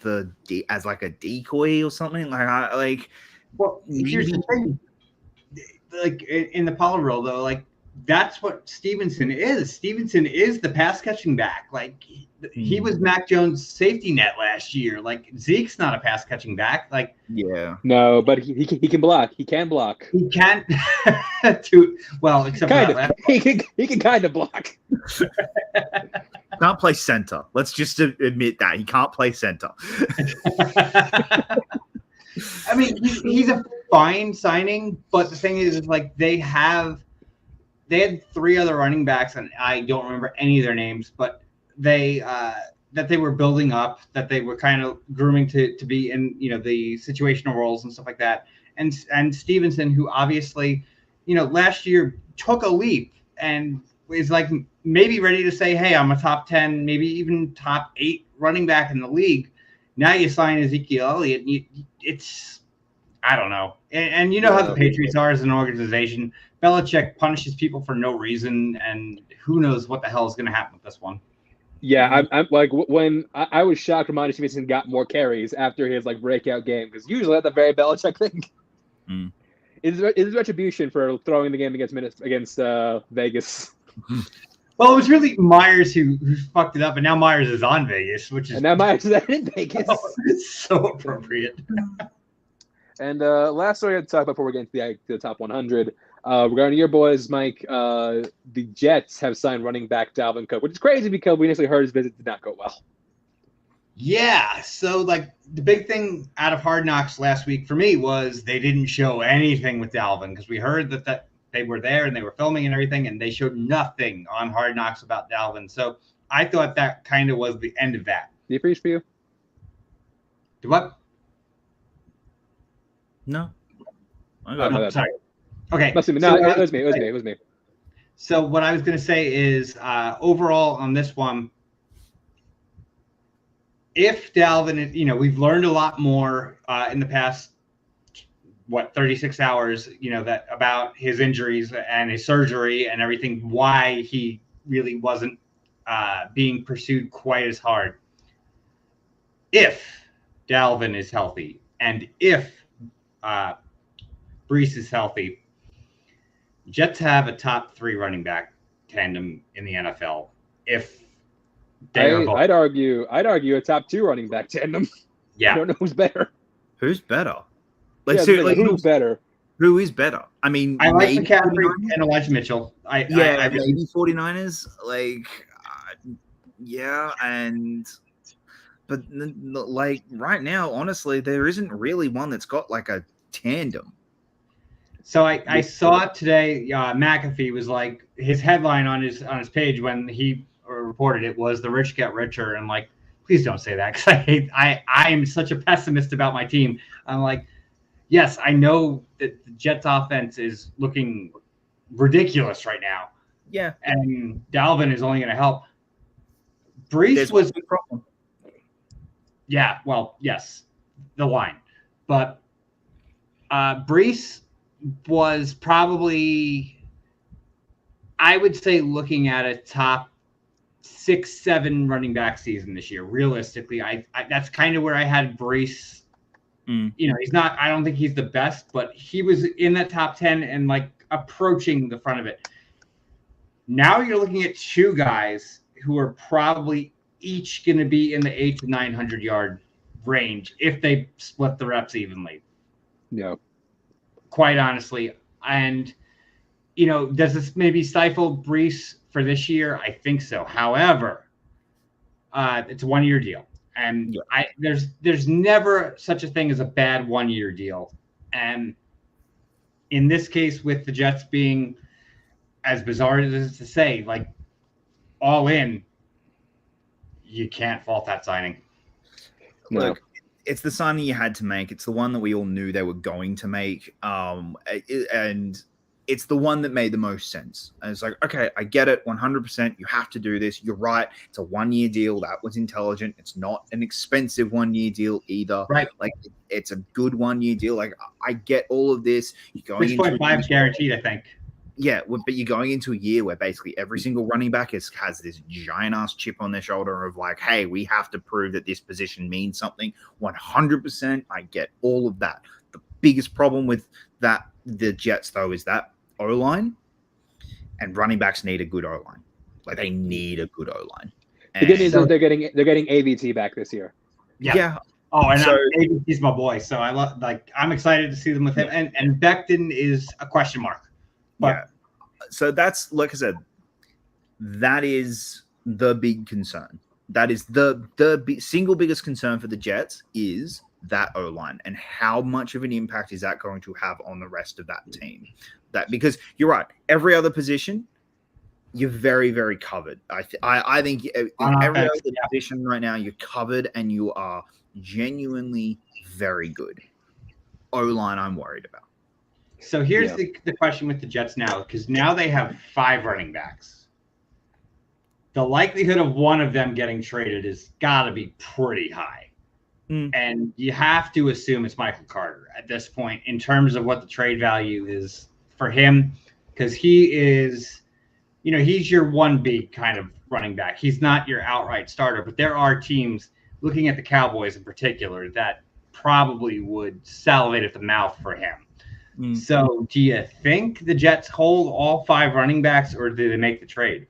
like a decoy or something. Well, here's the thing. Like in the Pollard role though, like that's what Stevenson is. Stevenson is the pass catching back. Like he was Mac Jones' safety net last year. Like Zeke's not a pass catching back. Like no, but he can block. He can block. He can't. Except kind of. He can kind of block. Can't play center. Let's just admit that he can't play center. I mean, he's a fine signing, but the thing is like they had 3 other running backs, and I don't remember any of their names, but that they were building up, that they were kind of grooming to be in the situational roles and stuff like that. And Stevenson, who obviously last year took a leap and is like maybe ready to say, hey, I'm a top 10, maybe even top 8 running back in the league. Now you sign Ezekiel Elliott. I don't know. And you know how the Patriots are as an organization. Belichick punishes people for no reason, and who knows what the hell is going to happen with this one. Yeah, I'm like when I was shocked Ramondre Stevenson got more carries after his breakout game, because usually that's a very Belichick thing. It is retribution for throwing the game against Vegas. Well, it was really Myers who fucked it up, and now Myers is on Vegas, which is and now Myers is in Vegas. So appropriate. And last story I had to talk about before we get into the top 100, regarding your boys, Mike, the Jets have signed running back Dalvin Cook, which is crazy because we initially heard his visit did not go well. Yeah, so like the big thing out of Hard Knocks last week for me was they didn't show anything with Dalvin because we heard that they were there and they were filming and everything, and they showed nothing on Hard Knocks about Dalvin. So I thought that kind of was the end of that. Did he preach for you? Do what? No. Sorry. Okay. Must have been, it was me. So what I was going to say is overall on this one, if Dalvin, we've learned a lot more in the past, 36 hours, that about his injuries and his surgery and everything, why he really wasn't being pursued quite as hard. If Dalvin is healthy and if Breece is healthy, Jets have a top 3 running back tandem in the NFL. If I'd argue a top 2 running back tandem. Yeah. I don't know who's better. Who's better? Who's better? Who is better? I mean, I like McCaffrey and Elijah Mitchell. Maybe 49ers. But like right now, honestly, there isn't really one that's got like a tandem. So I saw today, McAfee was like, his headline on his page when he reported it was "The rich get richer," and like, please don't say that because I am such a pessimist about my team. I'm like, yes, I know that the Jets offense is looking ridiculous right now. Yeah, and Dalvin is only going to help. Breece was the problem. Yeah, well, yes, the line, but Breece was probably, I would say, looking at a top 6-7 running back season this year. Realistically, I that's kind of where I had Breece. He's not. I don't think he's the best, but he was in that top 10 and like approaching the front of it. Now you're looking at 2 guys who are probably each going to be in the 800 to 900 yard range if they split the reps evenly. Yeah. Quite honestly. And, does this maybe stifle Breece for this year? I think so. However, it's a 1-year deal. And there's never such a thing as a bad 1-year deal. And in this case, with the Jets being, as bizarre as it is to say, like all in, you can't fault that signing. Look, it's the signing you had to make. It's the one that we all knew they were going to make. And it's the one that made the most sense. And it's like, okay, I get it, 100%. You have to do this. You're right. It's a 1-year deal. That was intelligent. It's not an expensive 1-year deal either. Right. Like, it's a good 1-year deal. Like, I get all of this. You're going 6.5 guaranteed, I think. Yeah, but you're going into a year where basically every single running back has this giant ass chip on their shoulder of like, hey, we have to prove that this position means something. 100%, I get all of that. The biggest problem with that, the Jets though, is that O-line, and running backs need a good O-line. Like they need a good O-line. The good news is they're getting AVT back this year. Yeah. Oh, and AVT's my boy, so I'm excited to see them with him. And Becton is a question mark. But, so that's, like I said, that is the big concern. That is the single biggest concern for the Jets is that O-line and how much of an impact is that going to have on the rest of that team. Because you're right, every other position, you're very, very covered. I think in every other position right now, you're covered and you are genuinely very good. O-line, I'm worried about. So here's the question with the Jets now, because now they have 5 running backs. The likelihood of one of them getting traded has got to be pretty high. And you have to assume it's Michael Carter at this point in terms of what the trade value is for him, because he is, he's your 1B kind of running back. He's not your outright starter, but there are teams, looking at the Cowboys in particular, that probably would salivate at the mouth for him. So do you think the Jets hold all 5 running backs or do they make the trade?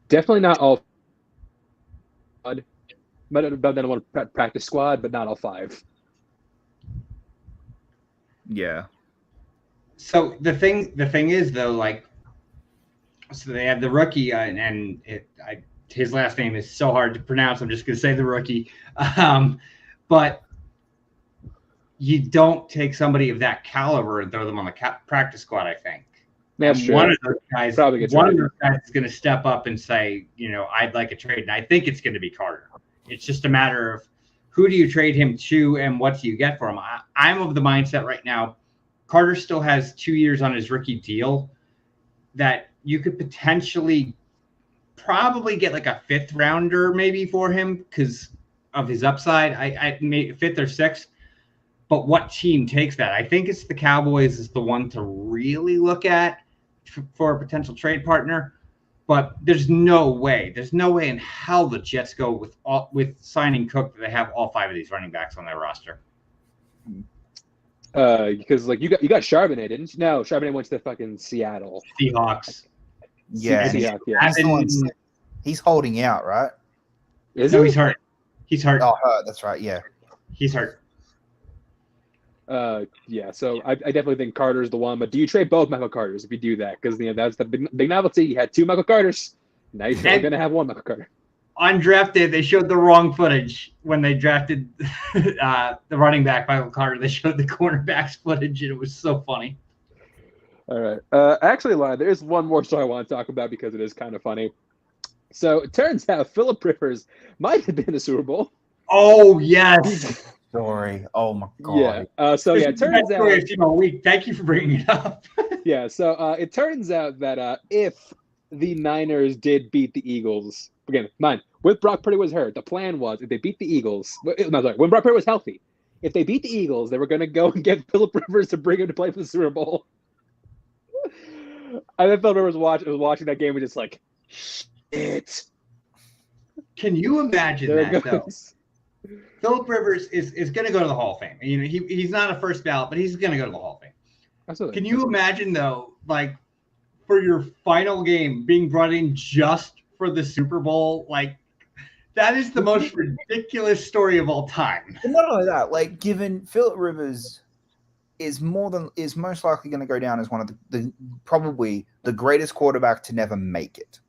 Definitely not all. But then I want to practice squad, but not all 5. Yeah. So the thing is though, like, so they have the rookie, his last name is so hard to pronounce. I'm just gonna say the rookie, but you don't take somebody of that caliber and throw them on the practice squad. I think that's true. One of those guys is going to step up and say, I'd like a trade, and I think it's going to be Carter. It's just a matter of who do you trade him to and what do you get for him. I'm of the mindset right now, Carter still has 2 years on his rookie deal that you could potentially probably get like a 5th rounder maybe for him because of his upside. I made 5th or 6th. But what team takes that? I think it's the Cowboys is the one to really look at for a potential trade partner. But there's no way in hell the Jets go with signing Cook that they have all 5 of these running backs on their roster. Because like you got Charbonnet, didn't you? No, Charbonnet went to the fucking Seattle Seahawks. Yeah, he's holding out, right? He's hurt. He's hurt. Oh, hurt. That's right. Yeah, he's hurt. Yeah. So I definitely think Carter's the one. But do you trade both Michael Carters if you do that? Because that's the big novelty. You had 2 Michael Carters. Now you're going to have 1 Michael Carter. Undrafted, they showed the wrong footage when they drafted the running back Michael Carter. They showed the cornerback's footage, and it was so funny. All right. Actually, there is one more story I want to talk about because it is kind of funny. So it turns out Philip Rivers might have been a Super Bowl. Oh yes. Story. Oh my god. Yeah. It turns out. Thank you for bringing it up. Yeah. So it turns out that if the Niners did beat the Eagles again, when Brock Purdy was hurt, the plan was if they beat the Eagles. When Brock Purdy was healthy, if they beat the Eagles, they were going to go and get Philip Rivers to bring him to play for the Super Bowl. And then Philip Rivers was watching that game and just like, shit. Can you imagine that though? Philip Rivers is going to go to the Hall of Fame. He's not a first ballot, but he's going to go to the Hall of Fame. Absolutely. Can you imagine though, like for your final game being brought in just for the Super Bowl? Like that is the most ridiculous story of all time. And not only that, like given Philip Rivers is most likely going to go down as one of the probably the greatest quarterback to never make it.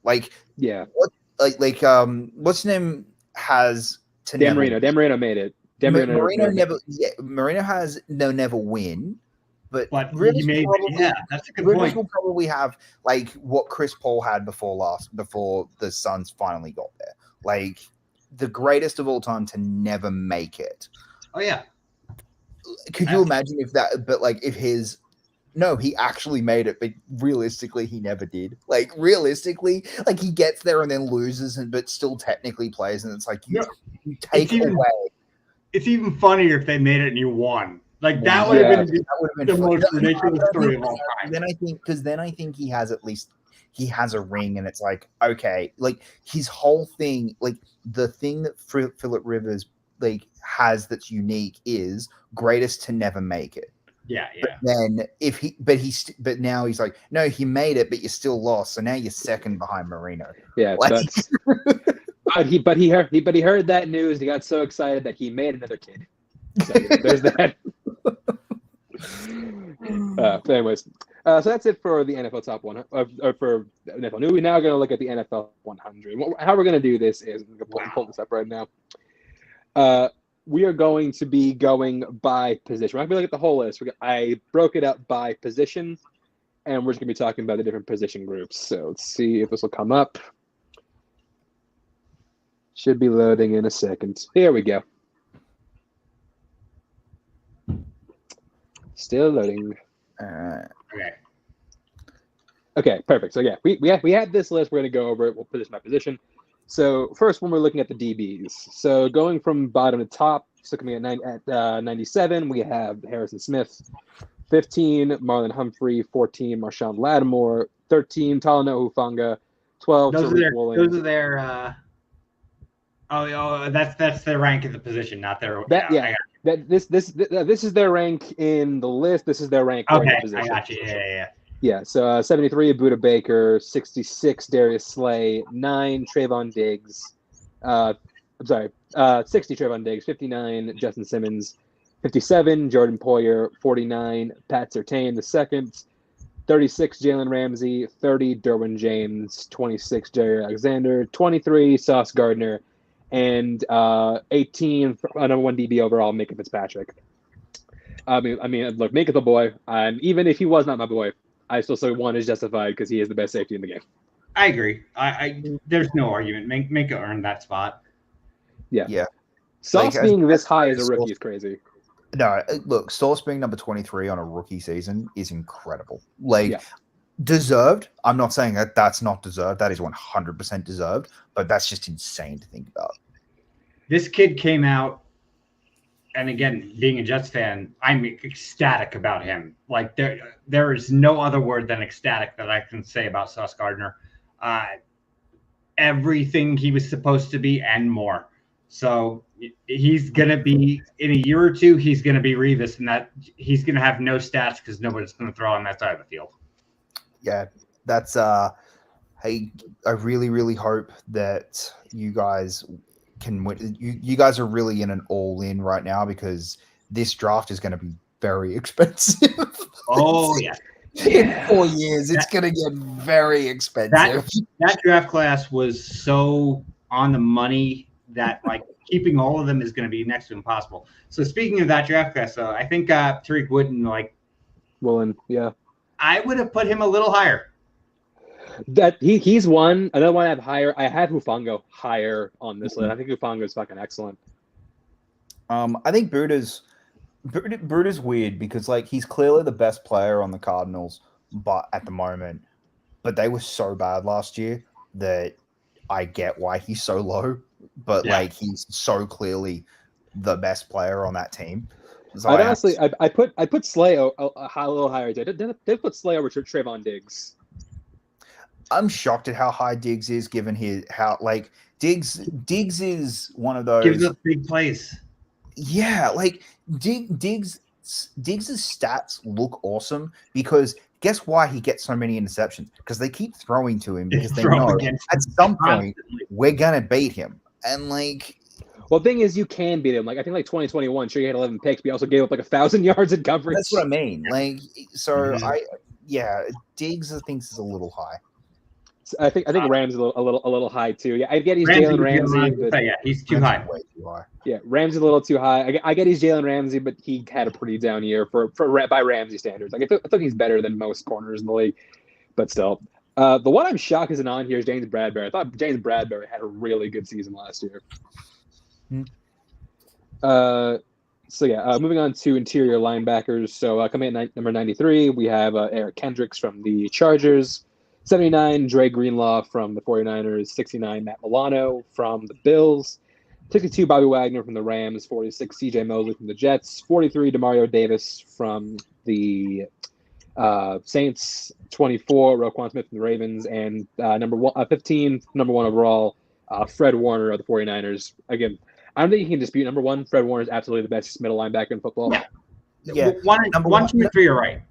Like yeah, what's his name has to Dan Marino. Dan Marino made it. Marino never. Yeah, Marino has never win. But Rivers that's a good Rivers point. will probably have like what Chris Paul had before the Suns finally got there. Like the greatest of all time to never make it. Oh yeah. Could you imagine if that? But like if he actually made it, but realistically he never did. Like realistically, like he gets there and then loses, but still technically plays, and it's like you take away. It's even funnier if they made it and you won. Like that would have been the most ridiculous story of all time. Then I think he has a ring, and it's like okay, like his whole thing, like the thing that Philip Rivers like has that's unique is greatest to never make it. Yeah. But then but now he's like, no, he made it, but you still lost, so now you're second behind Marino. Yeah, like, but he heard that news. He got so excited that he made another kid. So there's that. Anyways, so that's it for the NFL top 100 for NFL News. We're now going to look at the NFL 100. How we're going to do this is I'm going to pull this up right now. We are going to be going by position. We're not going to look at the whole list. I broke it up by position, and we're just going to be talking about the different position groups. So let's see if this will come up. Should be loading in a second. Here we go. Still loading. Okay, perfect. So yeah, we have this list. We're going to go over it. We'll position by position. So first, when we're looking at the DBs, so going from bottom to top, so coming at 97, we have Harrison Smith, 15, Marlon Humphrey, 14, Marshawn Lattimore, 13, Talanoa Hufanga, 12. Those are their. That's their rank in the position, not their. This is their rank in the list. This is their rank. Okay, in the position. I got you. Yeah. Yeah, so 73, Buda Baker, 66, Darius Slay, 9, Trayvon Diggs. I'm sorry, 60, Trayvon Diggs, 59, Justin Simmons, 57, Jordan Poyer, 49, Pat Surtain II, 36, Jalen Ramsey, 30, Derwin James, 26, Jerry Alexander, 23, Sauce Gardner, and 18, number 1 DB overall, Minka Fitzpatrick. I mean, look, Minka the boy, and even if he was not my boy, I still say 1 is justified because he is the best safety in the game. I agree. There's no argument. Minka earned that spot. Yeah. Sauce being this high as a rookie is crazy. No, look, Sauce being number 23 on a rookie season is incredible. Deserved. I'm not saying that that's not deserved. That is 100% deserved, but that's just insane to think about. This kid came out, and again, being a Jets fan, I'm ecstatic about him. Like there is no other word than ecstatic that I can say about Sauce Gardner. Everything he was supposed to be and more. So he's going to be, in a year or two, he's going to be Revis, and that he's going to have no stats because nobody's going to throw on that side of the field. Yeah, that's hey, I really, really hope that you guys can win. You guys are really in an all-in right now because this draft is going to be very expensive. Oh, yeah. In 4 years, it's going to get very expensive. That draft class was so on the money that keeping all of them is going to be next to impossible. So speaking of that draft class, though, I think Tariq Wooden, Woolen, yeah, I would have put him a little higher. That he's one. Another one I have higher. I have Hufango higher on this list. I think Hufango is fucking excellent. I think Buda's weird because he's clearly the best player on the Cardinals, but at the moment, but they were so bad last year that I get why he's so low. But he's so clearly the best player on that team. So I put Slay a little higher. They put Slay over Trayvon Diggs. I'm shocked at how high Diggs is, given Diggs is one of those gives up big plays. Yeah, Diggs' stats look awesome because guess why he gets so many interceptions? Because they keep throwing to him because they know at some point we're gonna beat him. And well, the thing is, you can beat him. I think 2021, sure, he had 11 picks, but he also gave up 1,000 yards in coverage. That's what I mean. Diggs I think is a little high. I think Ramsey's a little high too. Yeah, I get he's Jalen Ramsey, but he's too high. Way too high. Yeah, Ramsey's a little too high. I get he's Jalen Ramsey, but he had a pretty down year by Ramsey standards. I think he's better than most corners in the league, but still. The one I'm shocked isn't on here is James Bradbury. I thought James Bradbury had a really good season last year. Moving on to interior linebackers. So coming at number 93, we have Eric Kendricks from the Chargers. 79, Dre Greenlaw from the 49ers. 69, Matt Milano from the Bills. 62, Bobby Wagner from the Rams. 46, CJ Mosley from the Jets. 43, Demario Davis from the Saints. 24, Roquan Smith from the Ravens. And 15, number 1 overall, Fred Warner of the 49ers. Again, I don't think you can dispute number 1. Fred Warner is absolutely the best middle linebacker in football. Yeah. One, 2, 3 are right.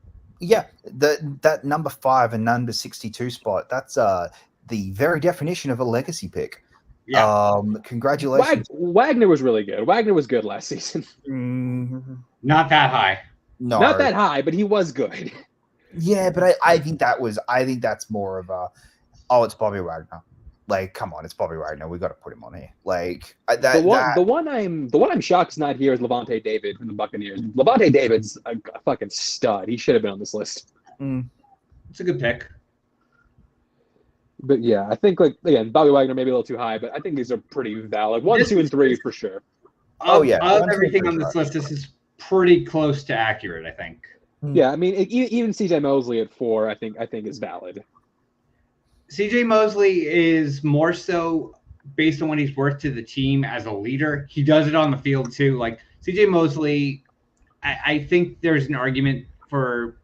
Yeah, that number 5 and number 62 spot, that's the very definition of a legacy pick. Yeah. Congratulations. Wagner was really good. Wagner was good last season. Not that high. No. Not that high, but he was good. Yeah, but I think that's more of it's Bobby Wagner. Come on, it's Bobby Wagner. We got to put him on here. The one I'm shocked is not here is Levante David from the Buccaneers. Levante David's a fucking stud. He should have been on this list. It's a good pick. But yeah, I think again, Bobby Wagner maybe a little too high, but I think these are pretty valid. 1, 2, and 3 for sure. Of everything on this list, this is pretty close to accurate, I think. Yeah, I mean, even CJ Mosley at 4, I think is valid. CJ Mosley is more so based on what he's worth to the team as a leader. He does it on the field too. CJ Mosley, I think there's an argument for,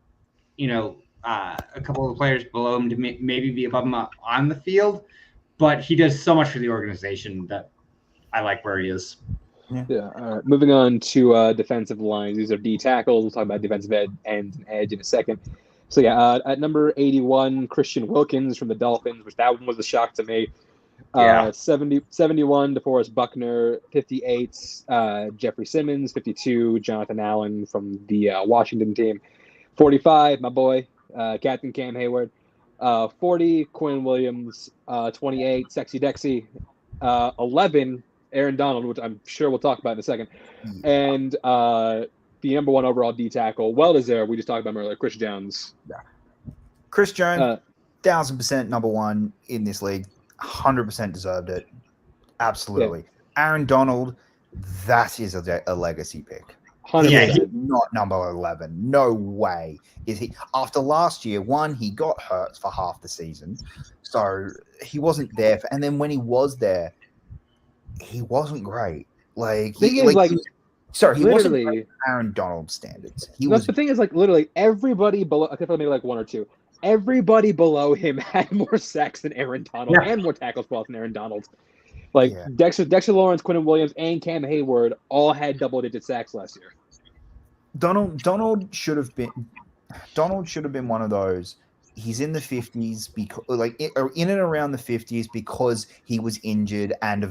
a couple of the players below him to maybe be above him on the field, but he does so much for the organization that I like where he is. Yeah. All right. Moving on to defensive lines. These are D tackles. We'll talk about defensive end and edge in a second. So yeah, at number 81, Christian Wilkins from the Dolphins, which that one was a shock to me. 71, DeForest Buckner. 58, Jeffrey Simmons. 52, Jonathan Allen from the Washington team. 45, my boy, Captain Cam Hayward. 40, Quinn Williams. 28, Sexy Dexy. 11, Aaron Donald, which I'm sure we'll talk about in a second. And the number 1 overall D tackle, well deserved. We just talked about him earlier, Chris Jones. Yeah. Chris Jones, 1,000% number 1 in this league. 100% deserved it. Absolutely. Yeah. Aaron Donald, that is a legacy pick. 100%. Yeah, he's not number 11. No way is he. After last year, he got hurt for half the season, so he wasn't there. And then when he was there, he wasn't great. He wasn't great Aaron Donald standards. The thing is, literally everybody below, except for maybe 1 or 2, everybody below him had more sacks than Aaron Donald and more tackles for loss than Aaron Donald. Dexter Lawrence, Quinn Williams, and Cam Hayward all had double-digit sacks last year. Donald should have been one of those. He's in the 50s because, in and around the 50s, because he was injured and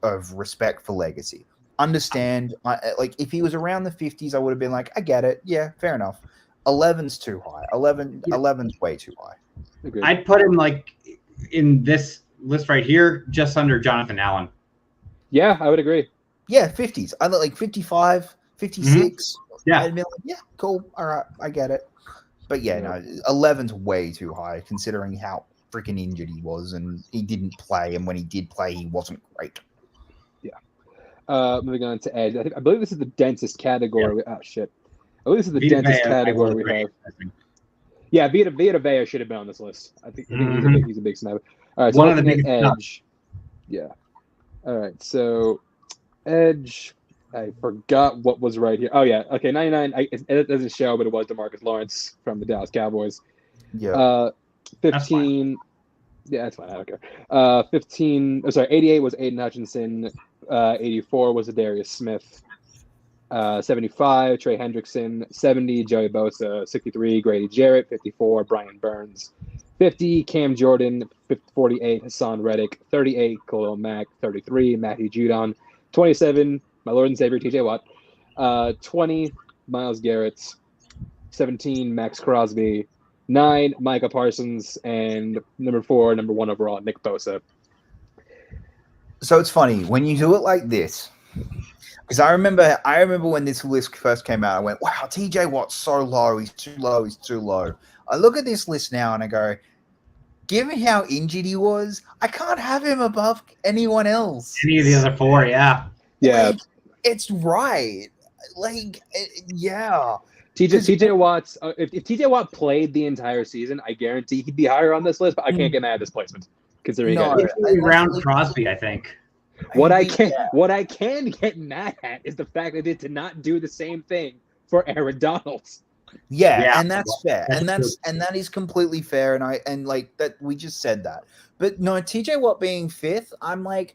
of respect for legacy. Understand? If he was around the 50s, I would have been like, I get it. Yeah, fair enough. 11's too high. 11's way too high. Agreed. I'd put him in this list right here, just under Jonathan Allen. Yeah, I would agree. Yeah, 50s. I like 55, 56. Mm-hmm. Yeah. I'd be like, yeah, cool. All right, I get it. But yeah, no, 11's way too high considering how freaking injured he was and he didn't play. And when he did play, he wasn't great. Yeah. Moving on to Edge. I believe this is the densest category. Yeah. Oh, shit. I believe this is the densest category we have. Yeah, Vita Vea should have been on this list. I think he's a big sniper. All right, so one of the big Edge. Yeah. All right, so Edge. I forgot what was right here. Oh yeah, okay, 99. It doesn't show, but it was DeMarcus Lawrence from the Dallas Cowboys. Yeah. 15. Yeah, that's fine. I don't care. 15. Oh, sorry. 88 was Aiden Hutchinson. 84 was Adarius Smith. 75, Trey Hendrickson. 70, Joey Bosa. 63, Grady Jarrett. 54, Brian Burns. 50, Cam Jordan. 48, Hassan Reddick. 38, Khalil Mack. 33, Matthew Judon. 27, my Lord and Savior, TJ Watt. 20, Myles Garrett. 17, Max Crosby. 9, Micah Parsons. And number 4, number 1 overall, Nick Bosa. So it's funny when you do it like this, because I remember when this list first came out, I went, wow, TJ Watt's so low. He's too low. I look at this list now and I go, given how injured he was, I can't have him above anyone else. Any of the other 4, yeah. Yeah. It's right. Yeah. TJ Watt's if TJ Watt played the entire season, I guarantee he'd be higher on this list, but I can't get mad at this placement. Considering around Crosby, I think. What I can get mad at is the fact that they did not do the same thing for Aaron Donald. Yeah, and that's fair. And that is completely fair. And that we just said that. But no, TJ Watt being 5th, I'm like,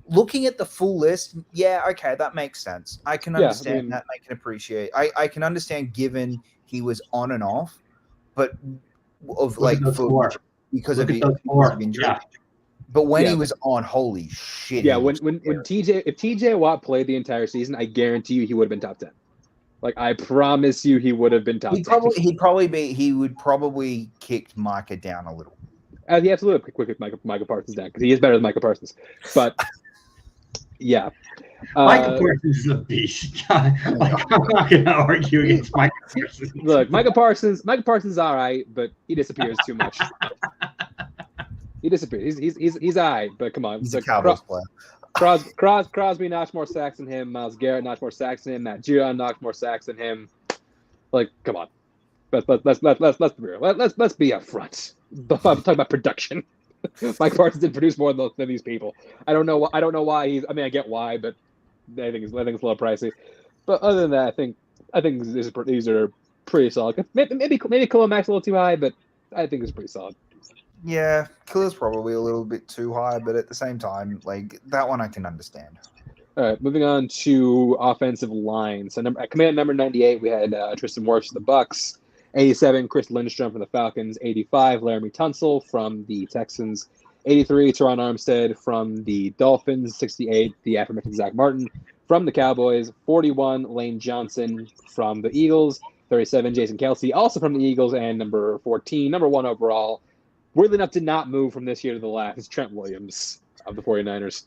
looking at the full list, yeah, okay, that makes sense. I can understand that. I can appreciate. I can understand given he was on and off, but because of injury. Yeah. But when he was on, holy shit! Yeah, if TJ Watt played the entire season, I guarantee you he would have been top 10. I promise you, he would have been top 10. He would probably kicked Micah down a little. He absolutely kicked Micah Parsons down because he is better than Micah Parsons. But yeah, Micah Parsons is a beast. I'm not going to argue against Micah Parsons. Look, Micah Parsons is all right, but he disappears too much. He disappears. He's all right, but come on. He's a Cowboys player. Crosby knocks more sacks than him. Myles Garrett knocks more sacks than him. Matt Judon knocks more sacks than him. Come on. Let's be real. Let's be upfront. I'm talking about production. Mike Parsons did produce more than these people. I don't know why he's. I mean, I get why, but I think it's a little pricey. But other than that, I think these are pretty solid. Maybe Khalil Mack's a little too high, but I think it's pretty solid. Yeah, Khalil's probably a little bit too high, but at the same time, that one I can understand. All right, moving on to offensive line. So at command number 98, we had Tristan Wirfs of the Bucks. 87, Chris Lindstrom from the Falcons. 85, Laramie Tunsil from the Texans. 83, Teron Armstead from the Dolphins. 68, the aforementioned Zach Martin from the Cowboys. 41, Lane Johnson from the Eagles. 37, Jason Kelsey, also from the Eagles. And number 14, number 1 overall, weirdly enough, did not move from this year to the last. It's Trent Williams of the 49ers.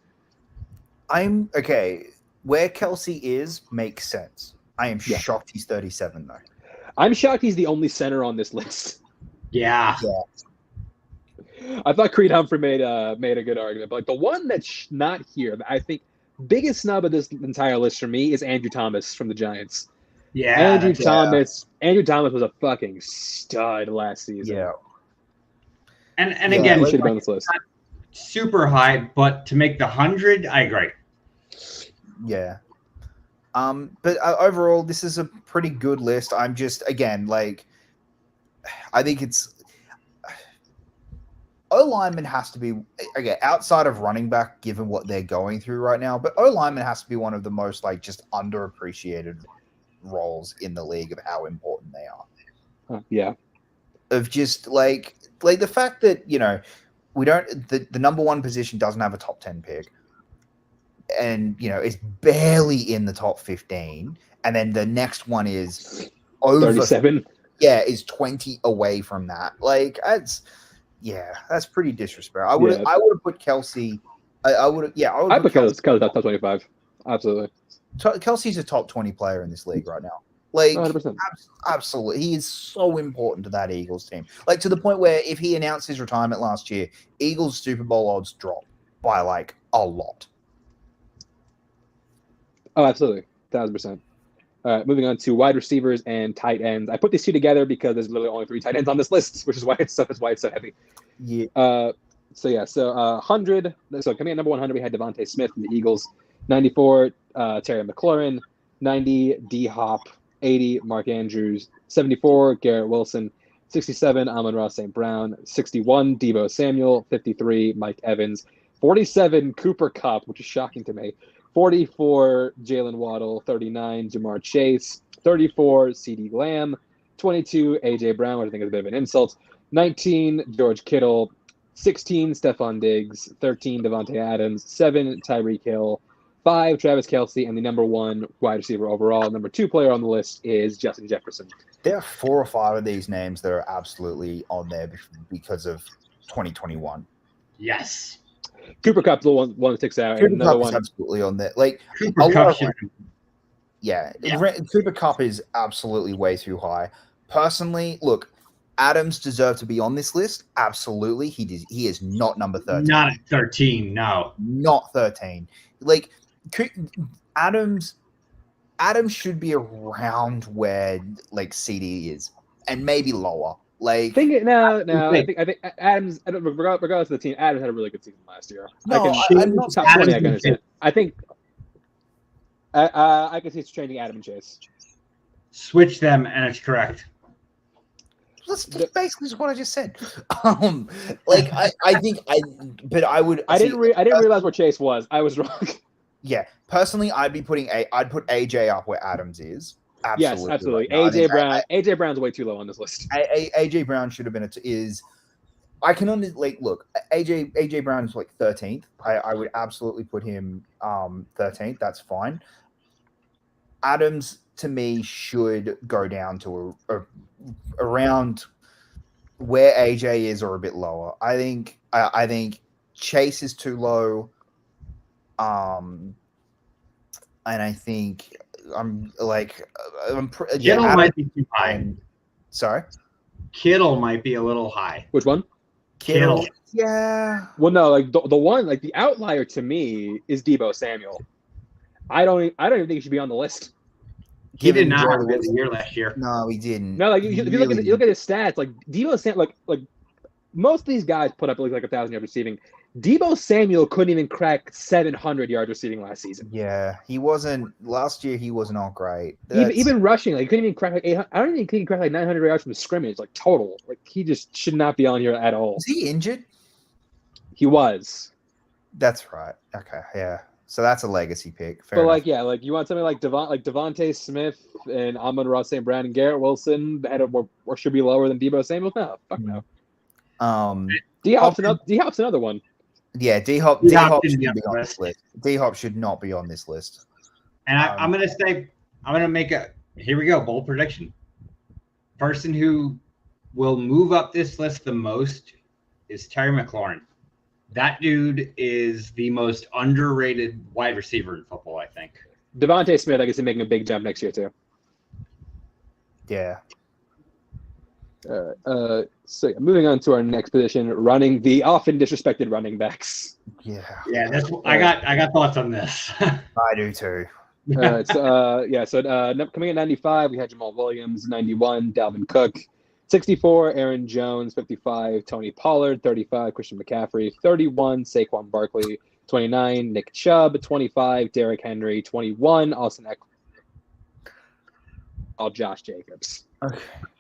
I'm okay. Where Kelsey is makes sense. I am shocked he's 37 though. I'm shocked he's the only center on this list. Yeah. I thought Creed Humphrey made a good argument, but like the one that's not here, I think biggest snub of this entire list for me is Andrew Thomas from the Giants. Yeah. Andrew Thomas was a fucking stud last season. Yeah. And again, he should have been on this list. Super high, but to make the 100, I agree. Yeah. But overall, this is a pretty good list. I'm just, again, like, I think it's O-lineman has to be, again, outside of running back, given what they're going through right now, but O-lineman has to be one of the most, like, just underappreciated roles in the league of how important they are. Yeah. Of just, like the fact that, you know, we don't, the number one position doesn't have a top 10 pick. And, you know, it's barely in the top 15. And then the next one is over 37. Yeah, is 20 away from that. Like, that's pretty disrespectful. I would have put Kelsey. I put Kelsey top 25. Absolutely. Kelsey's a top 20 player in this league right now. Like, 100%. Absolutely. He is so important to that Eagles team. Like, to the point where if he announced his retirement last year, Eagles Super Bowl odds drop by, like, a lot. Oh, absolutely. 1,000%. All right, moving on to wide receivers and tight ends. I put these two together because there's literally only 3 tight ends on this list, which is why it's so heavy. Yeah. 100. So coming in at number 100, we had Devontae Smith from the Eagles. 94, Terry McLaurin. 90, D-Hop. 80, Mark Andrews. 74, Garrett Wilson. 67, Amon-Ra St. Brown. 61, Deebo Samuel. 53, Mike Evans. 47, Cooper Kupp, which is shocking to me. 44, Jalen Waddle. 39, Jamar Chase. 34, CeeDee Lamb. 22, A.J. Brown, which I think is a bit of an insult. 19, George Kittle. 16, Stephon Diggs. 13, Devontae Adams. 7, Tyreek Hill. 5, Travis Kelce. And the number 1 wide receiver overall, number 2 player on the list is Justin Jefferson. There are 4 or 5 of these names that are absolutely on there because of 2021. Yes. Cooper Kupp's the one that sticks out. Cooper Kupp is absolutely on there. Like, Cooper Kupp Cooper Kupp is absolutely way too high. Personally, look, Adams deserved to be on this list. Absolutely. He is not number 13. Not at 13, no. Not 13. Like, Adams should be around where, like, CD is, and maybe lower. Like, I think Adams, regardless of the team, Adams had a really good season last year. No, I'm not top 20. I can understand. I think I can see it's changing Adam and Chase. Switch them, and it's correct. That's basically what I just said. Like, I didn't realize where Chase was. I was wrong. Yeah, personally, I'd put AJ up where Adams is. Absolutely. Yes, absolutely. Right AJ Brown's way too low on this list. AJ Brown should have been I can only look. AJ Brown is like 13th. I would absolutely put him 13th. That's fine. Adams to me should go down to around where AJ is or a bit lower. I think Chase is too low. And I think Kittle might be too high. Sorry? Kittle might be a little high. Which one? Kittle. Yeah. Well, no, like the one, like the outlier to me is Deebo Samuel. I don't even think he should be on the list. He did not have a good year last year. No, he didn't. No, like you look at his stats, like Deebo Samuel, like most of these guys put up like 1,000 yards receiving. Deebo Samuel couldn't even crack 700 yards receiving last season. Yeah, he wasn't. Last year, he wasn't all great. Even rushing, like he couldn't even crack like 800. I don't even think he can crack like 900 yards from the scrimmage, like total. Like he just should not be on here at all. Is he injured? He was. That's right. Okay, yeah. So that's a legacy pick. But like, yeah, like you want something like Devontae Smith and Amon-Ra St. Brown and Garrett Wilson that had or should be lower than Deebo Samuel? No, fuck no. D-Hop's another one. Yeah, D-Hop should be on this list. D-Hop should not be on this list. And I'm gonna make here we go, bold prediction. Person who will move up this list the most is Terry McLaurin. That dude is the most underrated wide receiver in football, I think. Devontae Smith, I guess, is making a big jump next year too. Yeah. So moving on to our next position, running the often disrespected running backs. Yeah. Yeah, I got thoughts on this. I do too. Coming in 95, we had Jamal Williams. 91, Dalvin Cook. 64, Aaron Jones. 55, Tony Pollard. 35, Christian McCaffrey. 31, Saquon Barkley. 29, Nick Chubb. 25, Derrick Henry. 21, Austin Eckler. Josh Jacobs. Okay.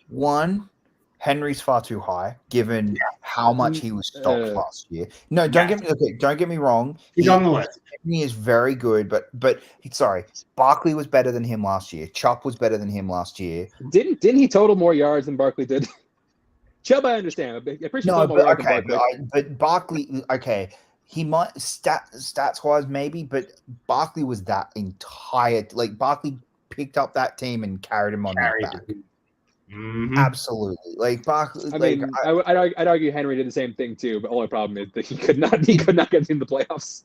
One, Henry's far too high, given how much he was stocked last year. No, don't get me wrong. He's on the list. Henry is very good, but sorry, Barkley was better than him last year. Chubb was better than him last year. Didn't he total more yards than Barkley did? Chubb, I understand. But Barkley, okay, he might stats wise maybe, but Barkley was that entire Barkley picked up that team and carried him on his back. Mm-hmm. Absolutely, Barkley. I'd argue Henry did the same thing too, but the only problem is that he could not get in the playoffs.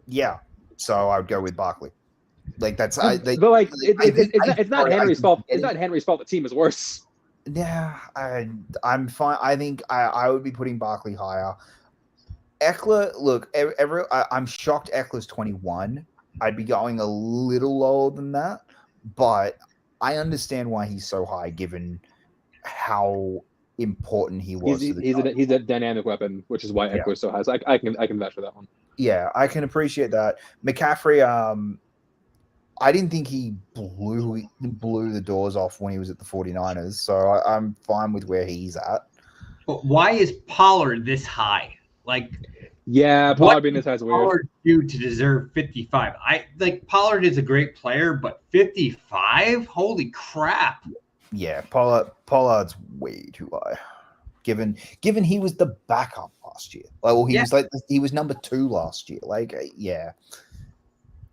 Yeah, so I would go with Barkley. It's not Henry's fault. It's not Henry's fault. The team is worse. Yeah, I'm fine. I think I would be putting Barkley higher. Eckler, look, I'm shocked Eckler's 21. I'd be going a little lower than that, but I understand why he's so high, given how important he was. He's a dynamic weapon, which is why Eckler's so high. So I can vouch for that one. Yeah, I can appreciate that. McCaffrey, I didn't think he blew the doors off when he was at the 49ers, so I'm fine with where he's at. But why is Pollard this high? Pollard being this high is weird. Pollard do to deserve 55? Pollard is a great player, but 55? Holy crap! Yeah, Pollard's way too high. Given he was the backup last year. He was number 2 last year. Yeah.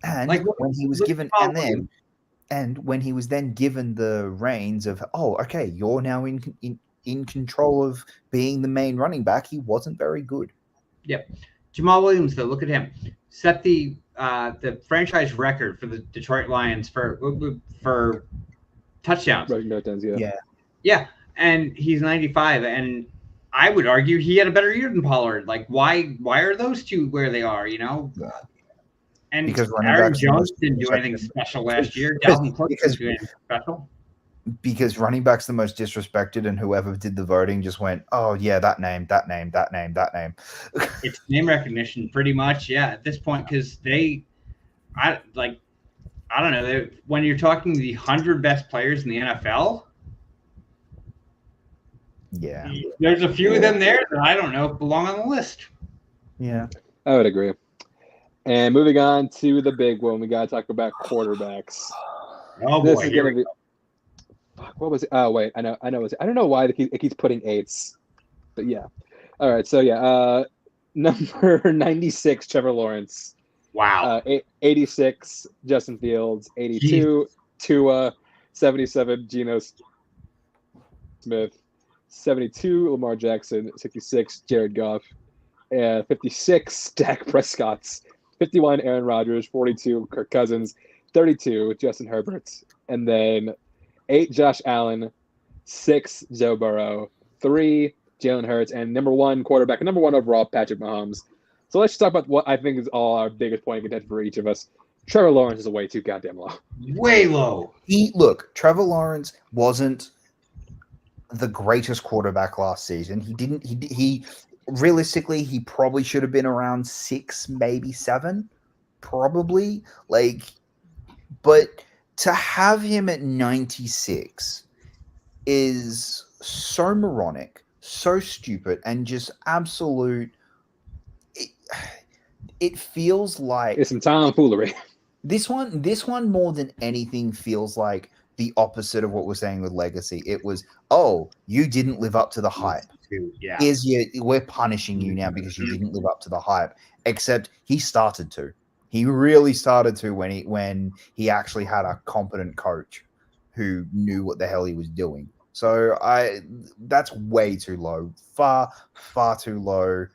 And when he was given when he was then given the reins of, you're now in control of being the main running back, he wasn't very good. Yep. Jamal Williams, though, look at him. Set the franchise record for the Detroit Lions for touchdowns. Yeah, and he's 95, and I would argue he had a better year than Pollard. Why are those two where they are, And because Aaron Jones didn't do anything special last year. Dalvin Cook didn't do anything special. Because running back's the most disrespected, and whoever did the voting just went, oh, yeah, that name. It's name recognition, pretty much, yeah, at this point, because I don't know, when you're talking the 100 best players in the NFL, yeah, there's a few of them there that I don't know belong on the list. Yeah, I would agree. And moving on to the big one, we got to talk about quarterbacks. Oh, boy, here we go. What was it? Oh, wait, I know. I don't know why it keeps putting 8s, but yeah. All right, so yeah, number 96, Trevor Lawrence. Wow. 86, Justin Fields. 82, Tua. 77, Geno Smith. 72, Lamar Jackson. 66, Jared Goff. 56, Dak Prescott. 51, Aaron Rodgers. 42, Kirk Cousins. 32, Justin Herbert. And then 8, Josh Allen. 6, Joe Burrow. 3, Jalen Hurts. And number 1 quarterback, and number 1 overall, Patrick Mahomes. So let's just talk about what I think is all our biggest point of contention for each of us. Trevor Lawrence is way too goddamn low. Way low. Trevor Lawrence wasn't the greatest quarterback last season. He realistically, he probably should have been around 6, maybe 7, probably. But to have him at 96 is so moronic, so stupid, and just absolute. it feels like It's some tomfoolery. This one more than anything feels like the opposite of what we're saying with Legacy. It was, oh, you didn't live up to the hype. Yeah. We're punishing you now because you didn't live up to the hype. Except he started to. He really started to when he actually had a competent coach who knew what the hell he was doing. So that's way too low. Far too low.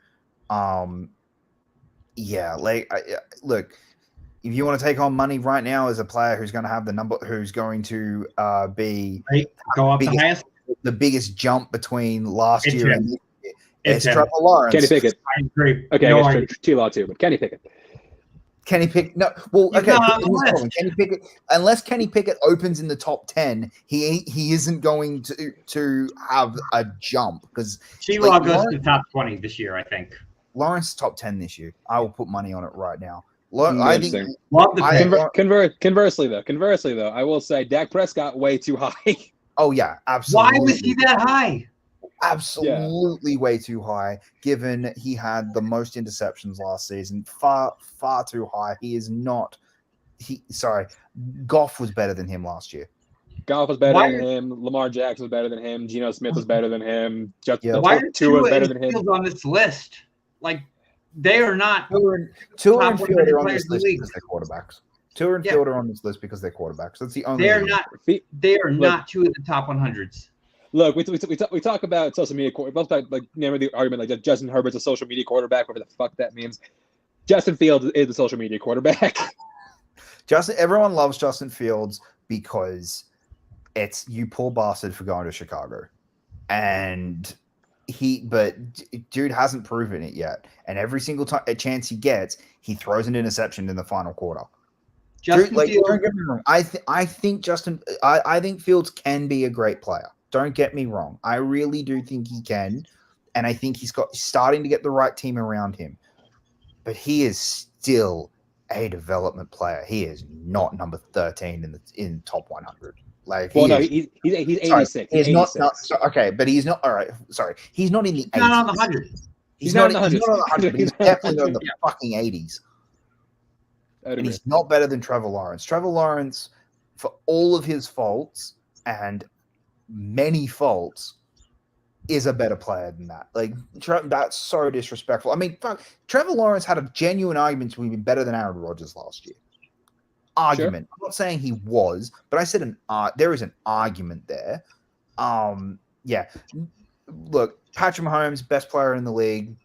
Yeah, look, if you want to take on money right now as a player who's going to have who's going to be go up the biggest jump between last it's year him. and this year, It's Trevor Lawrence. Kenny Pickett. I agree. Okay, No, I guess T-Law too, but Kenny Pickett. Kenny Pickett. No, well, He's okay. not on the list. Kenny Pickett, unless Kenny Pickett opens in the top 10, he isn't going to have a jump because T-Law goes to the top 20 this year, I think. Lawrence top 10 this year. I will put money on it right now. Conversely, though, I will say Dak Prescott way too high. Oh yeah, absolutely. Why was he that high? Absolutely way too high, given he had the most interceptions last season. Far too high. Goff was better than him last year. Goff was better than him. Lamar Jackson was better than him. Geno Smith was better than him. Why are Tua was better than him on this list? Like, they are not. Tua and Field are on this list because they're quarterbacks. Tua and Field are on this list because they're quarterbacks. That's the only. They are not. They are not two of the top 100s. Look, we talk about social media. We both remember the argument like Justin Herbert's a social media quarterback, whatever the fuck that means. Justin Fields is a social media quarterback. Everyone loves Justin Fields because it's you poor bastard for going to Chicago, and but dude hasn't proven it yet. And every single time a chance he gets, he throws an interception in the final quarter. Dude, don't get me wrong. I think Fields can be a great player. Don't get me wrong. I really do think he can. And I think he's starting to get the right team around him. But he is still a development player. He is not number 13 in top 100. Like, he's 86. He's not okay, but he's not. All right, sorry. He's not in the 80s. Not on the 100. He's not on the 100, but he's definitely on the fucking 80s. And he's not better than Trevor Lawrence. Trevor Lawrence, for all of his faults and many faults, is a better player than that. Like, that's so disrespectful. I mean, fuck, Trevor Lawrence had a genuine argument to be better than Aaron Rodgers last year. Argument. Sure. I'm not saying he was, but I said there is an argument there. Yeah. Look, Patrick Mahomes, best player in the league.